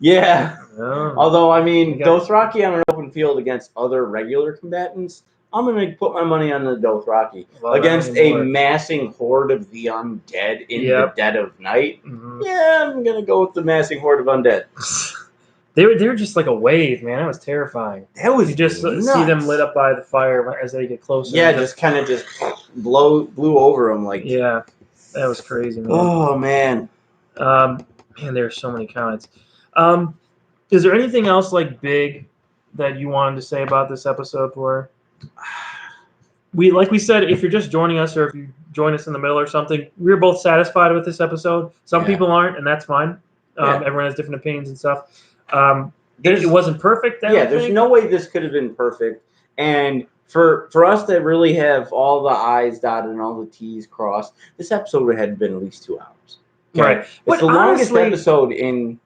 A: Yeah. Oh. Although, I mean, Dothraki on an open field against other regular combatants, I'm going to put my money on the Dothraki against a massing horde of the undead in the dead of night. Mm-hmm. Yeah, I'm going to go with the massing horde of undead.
B: They were just like a wave, man. That was terrifying.
A: That was
B: you just
A: nuts.
B: See them lit up by the fire as they get closer.
A: Yeah, just kind of blew over them like.
B: Yeah, that was crazy, man.
A: Oh man.
B: Man, there's so many comments. Is there anything else like big that you wanted to say about this episode, for? Like we said, if you're just joining us or if you join us in the middle or something, we're both satisfied with this episode. Some people aren't, and that's fine. Everyone has different opinions and stuff. It wasn't perfect.
A: There's no way this could have been perfect. And for us to really have all the I's dotted and all the T's crossed, this episode had been at least 2 hours. Okay?
B: Right.
A: It's the longest episode in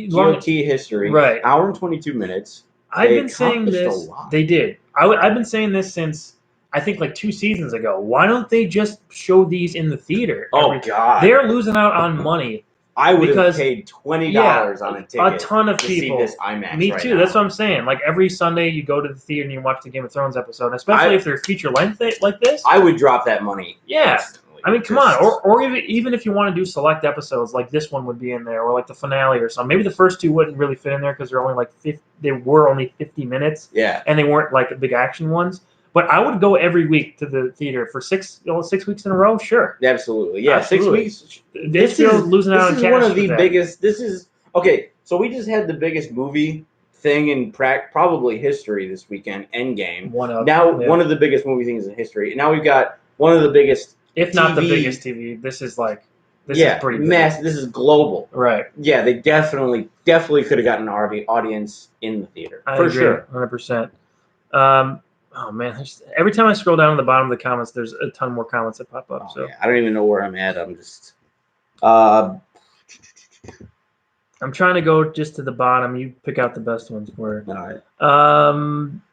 A: GOT history.
B: Right.
A: Hour and 22 minutes.
B: I've been saying this. They did. I've been saying this since I think like 2 seasons ago. Why don't they just show these in the theater?
A: Oh God,
B: they're losing out on money.
A: I would have paid $20 on a ticket.
B: A ton of people.
A: See this IMAX.
B: Me too.
A: Now.
B: That's what I'm saying. Like every Sunday, you go to the theater and you watch the Game of Thrones episode, especially if they're feature length like this.
A: I would drop that money.
B: Yeah. Instantly. I mean, come on. Or even if you want to do select episodes, like this one would be in there, or like the finale or something. Maybe the first 2 wouldn't really fit in there because they're only like 50, they were only 50 minutes.
A: Yeah.
B: And they weren't like big action ones. But I would go every week to the theater for 6 weeks in a row. Sure.
A: Absolutely. Yeah.
B: Absolutely.
A: 6 weeks. This is
B: losing out on cash.
A: This is one of the biggest. This is okay. So we just had the biggest movie thing in probably history this weekend. Endgame. One of the biggest movie things in history. And now we've got one of the biggest.
B: If not the biggest TV, this is pretty big.
A: Massive. This is global.
B: Right.
A: Yeah, they definitely could have gotten an audience in the theater.
B: I agree,
A: sure.
B: 100%. Oh man, every time I scroll down to the bottom of the comments, there's a ton more comments that pop up.
A: Yeah. I don't even know where I'm at. I'm just.
B: I'm trying to go just to the bottom. You pick out the best ones for it.
A: All right.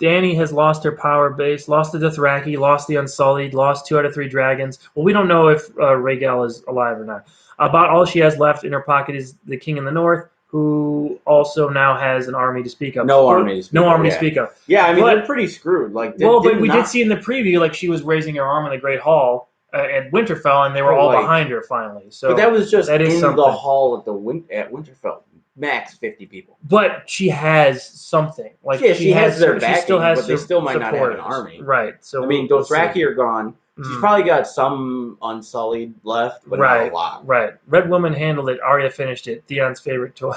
B: Dany has lost her power base, lost the Dothraki, lost the Unsullied, lost 2 out of 3 dragons. Well, we don't know if Rhaegal is alive or not. About all she has left in her pocket is the King in the North, who also now has an army to speak of.
A: No army to speak
B: no
A: of,
B: army
A: yeah.
B: to speak of.
A: Yeah, I mean,
B: But-
A: they're pretty screwed. Like,
B: but we did see in the preview, like, she was raising her arm in the Great Hall at Winterfell, and they were
A: But,
B: all
A: like-
B: behind her finally. So,
A: But that was just
B: that is
A: in
B: something.
A: the hall at Winterfell. Max 50 people.
B: But she has something. Like,
A: Yeah, she has their
B: she
A: backing,
B: still has
A: but they still might not have an
B: supporters.
A: army.
B: Right. So
A: I mean,
B: we'll see.
A: Dothraki are gone. She's probably got some Unsullied left, but not a lot.
B: Right. Red Woman handled it. Arya finished it. Theon's favorite toy.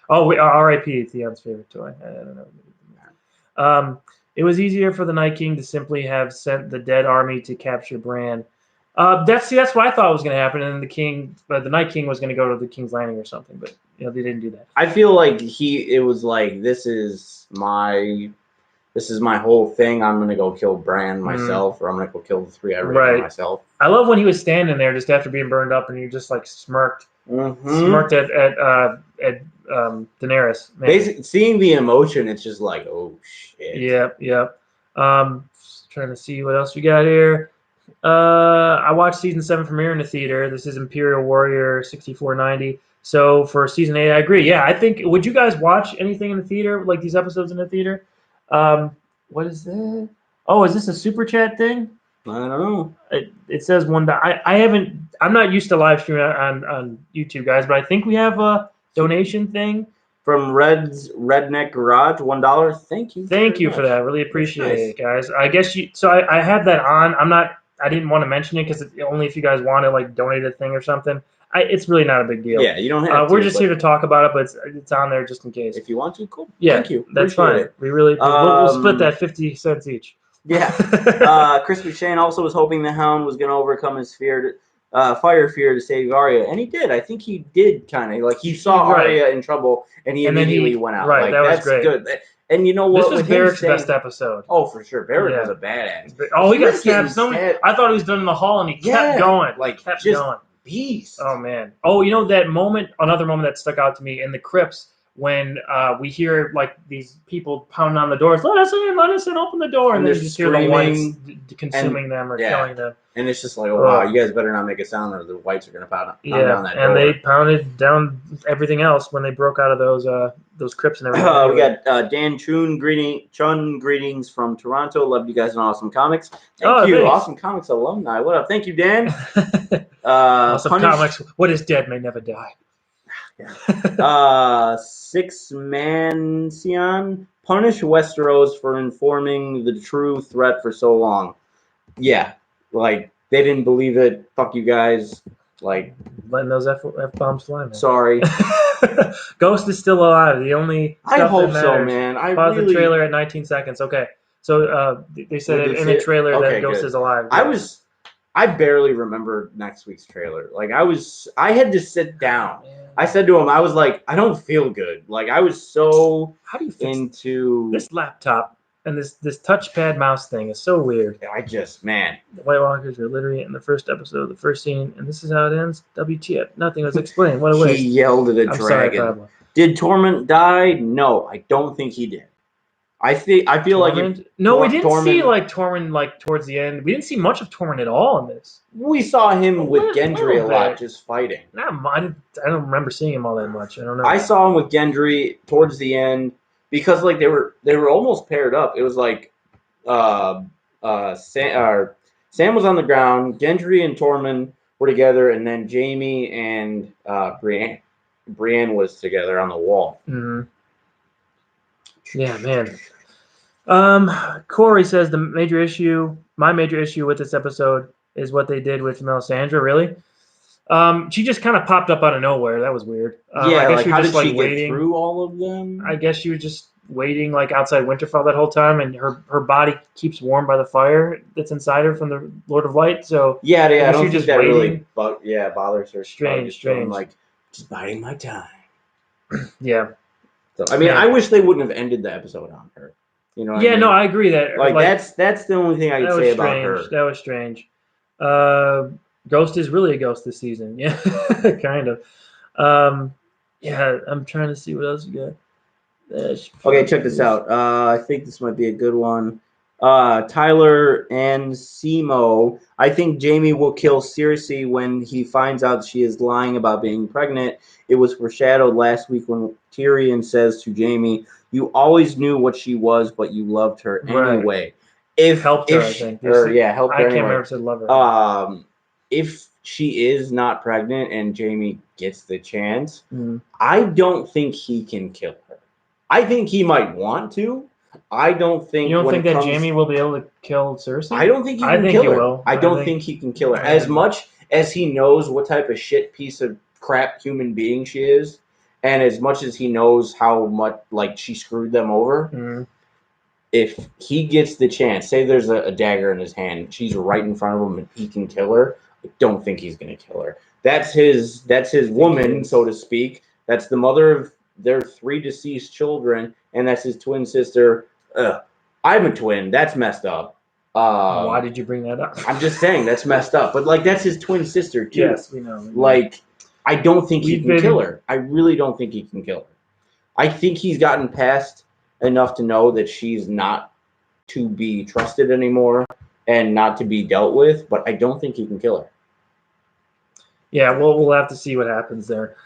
B: Oh, R.I.P. Theon's favorite toy. I don't know. It was easier for the Night King to simply have sent the dead army to capture Bran. That's what I thought was going to happen, and the Night King was going to go to the King's Landing or something, but they didn't do that.
A: I feel like it was like, this is my whole thing. I'm gonna go kill Bran myself, or I'm gonna go kill the three I raised myself.
B: I love when he was standing there just after being burned up, and he just like smirked at Daenerys. Man.
A: Basically, seeing the emotion, it's just like, oh shit.
B: Yep. Trying to see what else we got here. I watched season 7 premiere in the theater. This is Imperial Warrior 6490. So for season 8, I agree. Yeah, I think. Would you guys watch anything in the theater, like these episodes in the theater? What is that? Oh, is this a super chat thing?
A: I don't know.
B: It says $1. I haven't. I'm not used to live streaming on YouTube, guys, but I think we have a donation thing.
A: From Redneck Garage, $1. Thank you.
B: Thank you for that. Really appreciate it, guys. I guess you. So I have that on. I didn't want to mention it because only if you guys want to like donate a thing or something. It's really not a big deal.
A: Yeah, you don't have to.
B: We're just here to talk about it, but it's on there just in case.
A: If you want to, cool.
B: Yeah,
A: thank you.
B: That's
A: Appreciate
B: fine.
A: it.
B: We really we'll split that 50 cents each.
A: Yeah. Chris McShane also was hoping the Hound was going to overcome his fire fear to save Arya, and he did. I think he did kind of. Like, he saw Arya in trouble, and he immediately went out.
B: Right,
A: like,
B: that was
A: that's
B: great.
A: Good. And you know what?
B: This was Barrick's best episode.
A: Oh, for sure. Barrick was a badass.
B: Oh, he got stabbed. I thought he was done in the hall, and he kept going.
A: Like,
B: kept
A: just
B: going.
A: Beast.
B: Oh, man. Oh, you know that moment, another moment that stuck out to me in the crypts when we hear, like, these people pounding on the doors, let us in, open the door. And then you just hear the whites consuming them or killing them.
A: And it's just like, oh, wow, you guys better not make a sound or the whites are going to pound down that door.
B: And they pounded down everything else when they broke out of those crypts and everything.
A: We got Dan Chun greetings from Toronto. Loved you guys in Awesome Comics. Thank you,
B: thanks.
A: Awesome Comics alumni. What up? Thank you, Dan.
B: Awesome Comics. What is dead may never die.
A: Six Man Sion, punish Westeros for informing the true threat for so long. Yeah, like, they didn't believe it. Fuck you guys. Like,
B: letting those F-bombs fly, man.
A: Sorry.
B: Ghost is still alive. The only
A: I hope so, man.
B: Pause the trailer at 19 seconds. Okay. So they said in the trailer that Ghost is alive.
A: I barely remember next week's trailer. Like, I had to sit down. I said to him, I was like, I don't feel good. Like, I was so into
B: this laptop and this touchpad mouse thing is so weird.
A: Man.
B: The White Walkers are literally in the first episode, the first scene, and this is how it ends. WTF. Nothing was explained. What a waste.
A: He yelled at a dragon.
B: Sorry,
A: did Tormund die? No, I don't think he did. I feel
B: Tormund?
A: Like
B: we didn't see like Tormund like towards the end. We didn't see much of Tormund at all in this.
A: We saw him with Gendry a lot, just fighting.
B: I don't remember seeing him all that much. I don't know.
A: I saw him with Gendry towards the end because like they were almost paired up. It was like Sam was on the ground, Gendry and Tormund were together, and then Jaime and Brienne was together on the wall.
B: Mm-hmm. Yeah, man. Corey says my major issue with this episode is what they did with Melisandre. Really, she just kind of popped up out of nowhere. That was weird.
A: Yeah,
B: I guess
A: how did she
B: waiting
A: get through all of them?
B: I guess she was just waiting like outside Winterfell that whole time, and her body keeps warm by the fire that's inside her from the Lord of Light. So
A: yeah, I don't think that really bothers her.
B: Strange.
A: Like, just biding my time.
B: Yeah.
A: So, I mean, I wish they wouldn't have ended the episode on her. You know?
B: No, I agree that.
A: Like that's the only thing I can say about her.
B: That was strange. Ghost is really a ghost this season. Yeah, kind of. Yeah, I'm trying to see what else you got.
A: Okay, check this out. I think this might be a good one. Tyler and Simo. I think Jamie will kill Cersei when he finds out she is lying about being pregnant. It was foreshadowed last week when Tyrion says to Jamie, "You always knew what she was, but you loved her anyway." If
B: helped her, I think. Helped her
A: anyway.
B: remember if said love her.
A: If she is not pregnant and Jamie gets the chance, I don't think he can kill her. I think he might want to. I don't think.
B: You don't think that Jamie will be able to kill Cersei?
A: I don't think he can kill her. I don't think he can kill her. As much as he knows what type of shit piece of crap human being she is, and as much as he knows how much like she screwed them over, if he gets the chance, say there's a dagger in his hand, she's right in front of him, and he can kill her. I don't think he's gonna kill her. That's his woman, so to speak. That's the mother of their 3 deceased children, and that's his twin sister. I'm a twin. That's messed up.
B: Why did you bring that up?
A: I'm just saying that's messed up. But like that's his twin sister too.
B: Yes, we know.
A: Like I don't think he can kill her. I really don't think he can kill her. I think he's gotten past enough to know that she's not to be trusted anymore and not to be dealt with, but I don't think he can kill her.
B: Yeah, we'll have to see what happens there.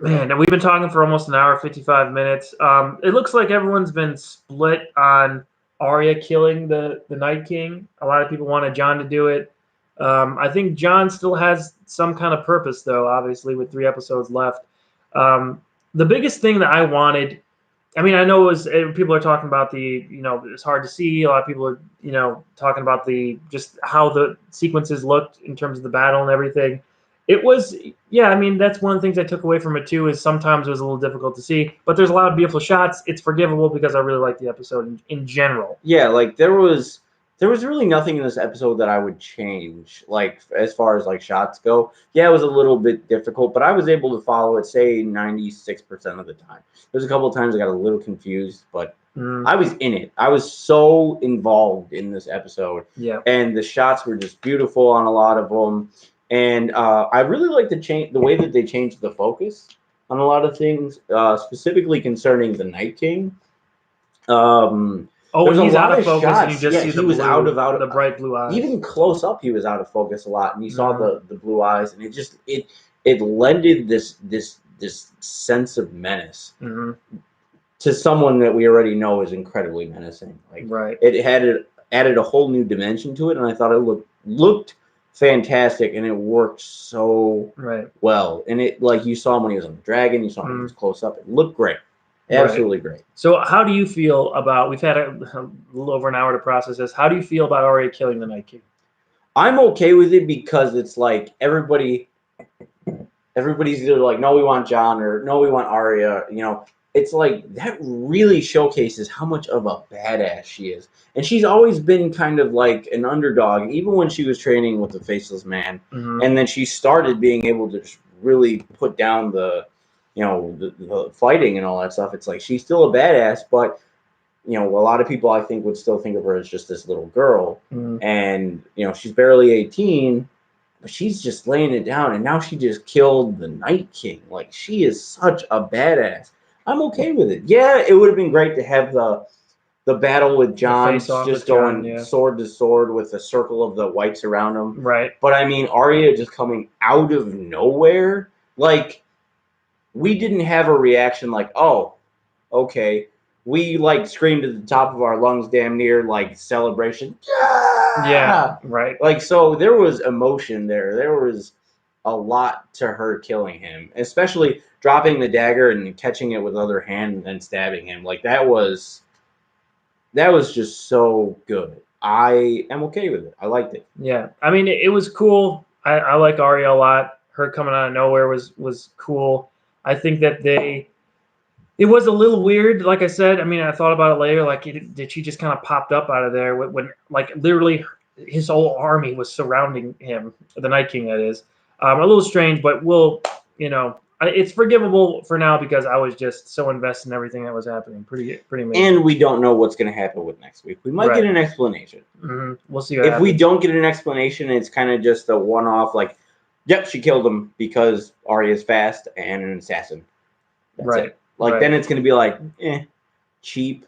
B: Man, we've been talking for almost an hour, 55 minutes. It looks like everyone's been split on Arya killing the Night King. A lot of people wanted Jon to do it. I think Jon still has some kind of purpose, though, obviously, with 3 episodes left. The biggest thing that I wanted, I mean, I know people are talking about it's hard to see. A lot of people are, talking about just how the sequences looked in terms of the battle and everything. It was, I mean, that's one of the things I took away from it too, is sometimes it was a little difficult to see, but there's a lot of beautiful shots. It's forgivable because I really like the episode in general.
A: Yeah, like there was really nothing in this episode that I would change, like as far as like shots go. Yeah, it was a little bit difficult, but I was able to follow it, say 96% of the time. There's a couple of times I got a little confused, but I was in it. I was so involved in this episode.
B: Yeah.
A: And the shots were just beautiful on a lot of them. And I really like the way that they changed the focus on a lot of things, specifically concerning the Night King.
B: He's out of focus, and you just see
A: the
B: bright blue eyes.
A: Even close up, he was out of focus a lot, and you saw the blue eyes, and it lended this sense of menace to someone that we already know is incredibly menacing. Like it added a whole new dimension to it, and I thought it looked fantastic, and it worked so well. And it, like, you saw him when he was on the dragon, you saw him when he was close up. It looked great. Absolutely great.
B: So how do you feel about, we've had a little over an hour to process this, how do you feel about Arya killing the Night King?
A: I'm okay with it because it's like everybody's either like, no, we want Jon, or no, we want Arya. It's like that really showcases how much of a badass she is. And she's always been kind of like an underdog, even when she was training with the Faceless Man. And then she started being able to really put down the fighting and all that stuff. It's like she's still a badass, but a lot of people I think would still think of her as just this little girl. And she's barely 18, but she's just laying it down. And now she just killed the Night King. Like, she is such a badass. I'm okay with it. Yeah, it would have been great to have the battle with Jon just going sword to sword with a circle of the whites around him.
B: Right.
A: But I mean, Arya just coming out of nowhere, like, we didn't have a reaction like, oh, okay. We like screamed at the top of our lungs, damn near like celebration.
B: Yeah, right.
A: Like, so there was emotion there. There was a lot to her killing him, especially dropping the dagger and catching it with the other hand and then stabbing him. Like, that was just so good. I am okay with it. I liked it.
B: Yeah, I mean, it was cool. I like Arya a lot. Her coming out of nowhere was cool. I think that it was a little weird. Like I said, I mean, I thought about it later. Like, did she just kind of popped up out of there when like, literally his whole army was surrounding him, the Night King, that is. A little strange, but it's forgivable for now because I was just so invested in everything that was happening. Pretty amazing.
A: And we don't know what's going to happen with next week. We might get an explanation.
B: We'll see what happens.
A: If we don't get an explanation, it's kind of just a one-off, like, yep, she killed him because Arya's fast and an assassin. That's it. Like, then it's going to be like, cheap.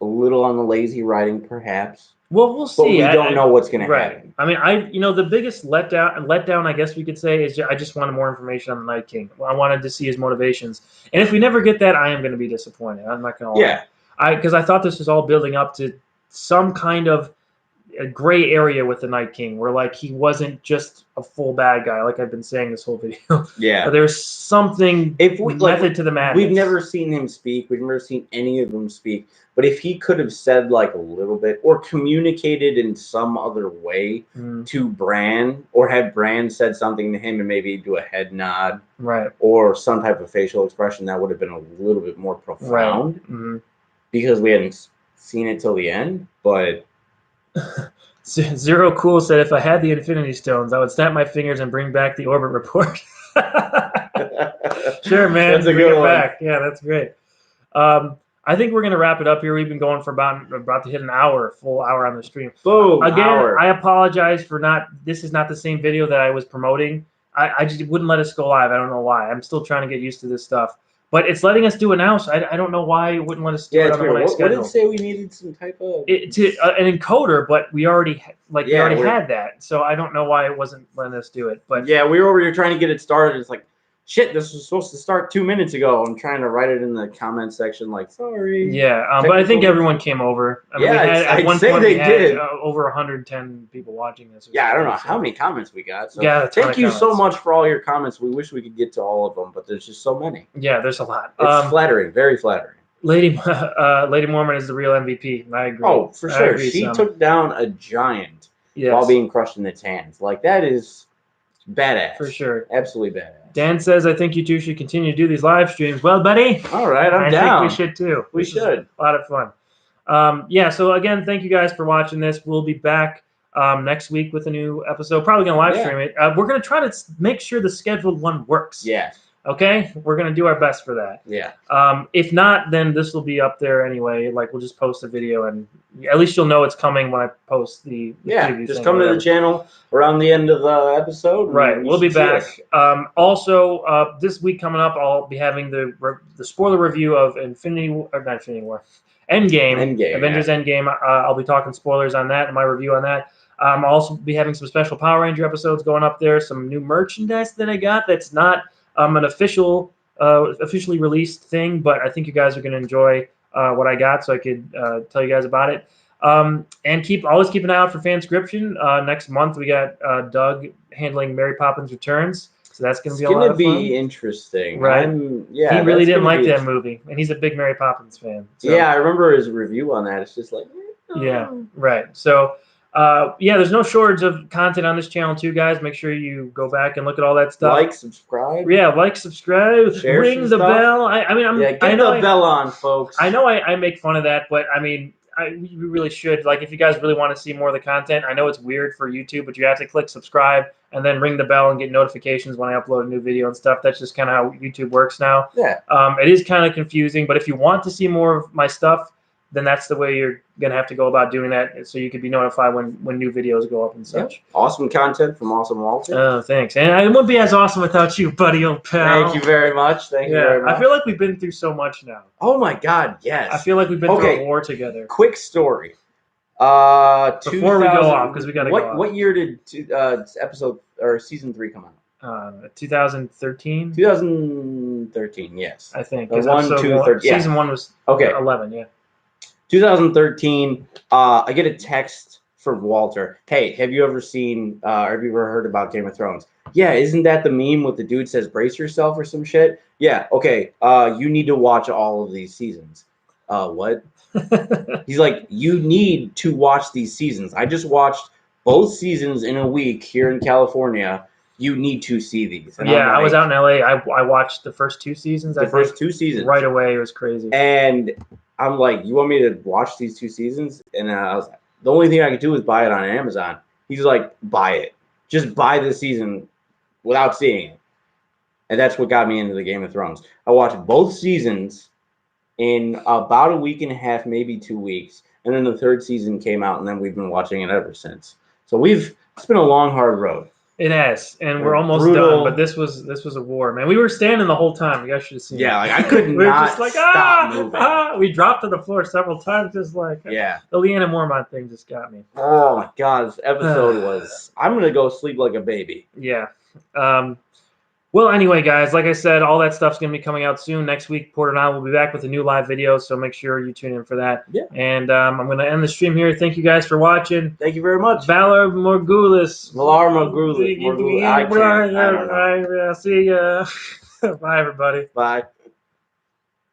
A: a little on the lazy writing, perhaps.
B: Well, we'll see.
A: But we don't know what's going to happen.
B: I mean, the biggest letdown, I guess we could say, is I just wanted more information on the Night King. I wanted to see his motivations, and if we never get that, I am going to be disappointed. I'm not going to lie.
A: Yeah.
B: Because I thought this was all building up to some kind of a gray area with the Night King, where like he wasn't just a full bad guy, like I've been saying this whole video.
A: Yeah.
B: There's something method to the madness.
A: We've never seen him speak. We've never seen any of them speak. But if he could have said like a little bit or communicated in some other way to Bran, or had Bran said something to him and maybe do a head nod,
B: right,
A: or some type of facial expression, that would have been a little bit more profound.
B: Right.
A: Because we hadn't seen it till the end. But
B: Zero Cool said, if I had the Infinity Stones, I would snap my fingers and bring back the orbit report. Sure, man.
A: That's a good one.
B: Back. Yeah, that's great. I think we're going to wrap it up here. We've been going for about to hit full hour on the stream.
A: Boom,
B: again,
A: hour.
B: I apologize for this is not the same video that I was promoting. I just wouldn't let us go live. I don't know why. I'm still trying to get used to this stuff. But it's letting us do it now, so I don't know why it wouldn't let us do it on the one I scheduled.
A: What did it say we needed some type of...
B: an encoder, but we already had that, so I don't know why it wasn't letting us do it. But
A: yeah, we were over here trying to get it started. It's like, shit, this was supposed to start 2 minutes ago. I'm trying to write it in the comment section, like, sorry.
B: Yeah, but I think everyone came over. I mean,
A: I'd say they did.
B: Over 110 people watching this.
A: Yeah, I don't know how many comments we got. So
B: yeah,
A: thank you so much for all your comments. We wish we could get to all of them, but there's just so many.
B: Yeah, there's a lot.
A: It's flattering, very flattering.
B: Lady Mormon is the real MVP. I agree.
A: Oh, for sure. She took down a giant while being crushed in its hands. Like, that is badass.
B: For sure.
A: Absolutely badass.
B: Dan says, I think you two should continue to do these live streams. Well, buddy.
A: All right, I'm down.
B: I think we should too.
A: We should.
B: A lot of fun. Yeah, so again, thank you guys for watching this. We'll be back next week with a new episode. Probably going to live stream it. We're going to try to make sure the scheduled one works.
A: Yeah.
B: Okay? We're going to do our best for that.
A: Yeah.
B: If not, then this will be up there anyway. Like, we'll just post a video, and at least you'll know it's coming when I post the preview.
A: Just come to the channel around the end of the episode.
B: Right. We'll be back. Also, this week coming up, I'll be having the spoiler review of Endgame. Avengers Endgame. I'll be talking spoilers on that and my review on that. I'll also be having some special Power Ranger episodes going up there. Some new merchandise that I got that's not an officially released thing, but I think you guys are going to enjoy what I got, so I could tell you guys about it. And always keep an eye out for Fanscription. Next month we got Doug handling Mary Poppins Returns, so that's going to be a lot of fun. It's going to be
A: interesting,
B: right? He really didn't like that movie, and he's a big Mary Poppins fan. So.
A: Yeah, I remember his review on that. It's just like,
B: yeah, right. So. There's no shortage of content on this channel too, guys. Make sure you go back and look at all that stuff.
A: Like, subscribe.
B: Yeah, like, subscribe,
A: share,
B: ring the bell. I
A: get the bell on, folks.
B: I know I make fun of that, but I mean, we really should. Like, if you guys really want to see more of the content, I know it's weird for YouTube, but you have to click subscribe and then ring the bell and get notifications when I upload a new video and stuff. That's just kind of how YouTube works now.
A: Yeah.
B: It is kind of confusing, but if you want to see more of my stuff, then that's the way you're going to have to go about doing that, so you could be notified when new videos go up and such.
A: Yeah. Awesome content from Awesome Walter.
B: Oh, thanks. And it wouldn't be as awesome without you, buddy, old pal.
A: Thank you very much. Thank you very much.
B: I feel like we've been through so much now.
A: Oh, my God, yes.
B: I feel like we've been through a war together.
A: Quick story.
B: Before we go off, because we got to go off.
A: What year did episode or season 3 come out?
B: 2013?
A: 2013, yes.
B: I think.
A: 1, 2, 13.
B: Season 1 was 11, yeah.
A: 2013, I get a text from Walter. Hey, have you ever seen, have you ever heard about Game of Thrones? Yeah, isn't that the meme with the dude says brace yourself or some shit? Yeah, okay, you need to watch all of these seasons. What? He's like, you need to watch these seasons. I just watched both seasons in a week here in California. You need to see these. And
B: yeah, I was out in LA. I watched the first 2 seasons.
A: First 2 seasons.
B: Right away. It was crazy.
A: And I'm like, you want me to watch these 2 seasons? And I was like, the only thing I could do is buy it on Amazon. He's like, buy it. Just buy the season without seeing it. And that's what got me into the Game of Thrones. I watched both seasons in about a week and a half, maybe 2 weeks. And then the 3rd season came out, and then we've been watching it ever since. So it's been a long, hard road.
B: It has, and we're
A: They're
B: almost
A: brutal.
B: done. But this was a war, man. We were standing the whole time. You guys should have seen.
A: Yeah,
B: it.
A: like I could
B: we were
A: not
B: just like
A: stop moving.
B: We dropped to the floor several times, just like
A: Yeah.
B: The Leanna Mormont thing just got me.
A: Oh my god, this episode was. I'm gonna go sleep like a baby.
B: Yeah. Well, anyway, guys, like I said, all that stuff's going to be coming out soon. Next week, Porter and I will be back with a new live video, so make sure you tune in for that.
A: Yeah.
B: And I'm going to end the stream here. Thank you guys for watching.
A: Thank you very much.
B: Valor Morgulis.
A: Valar Morgulis. I don't know.
B: See ya. Bye, everybody.
A: Bye.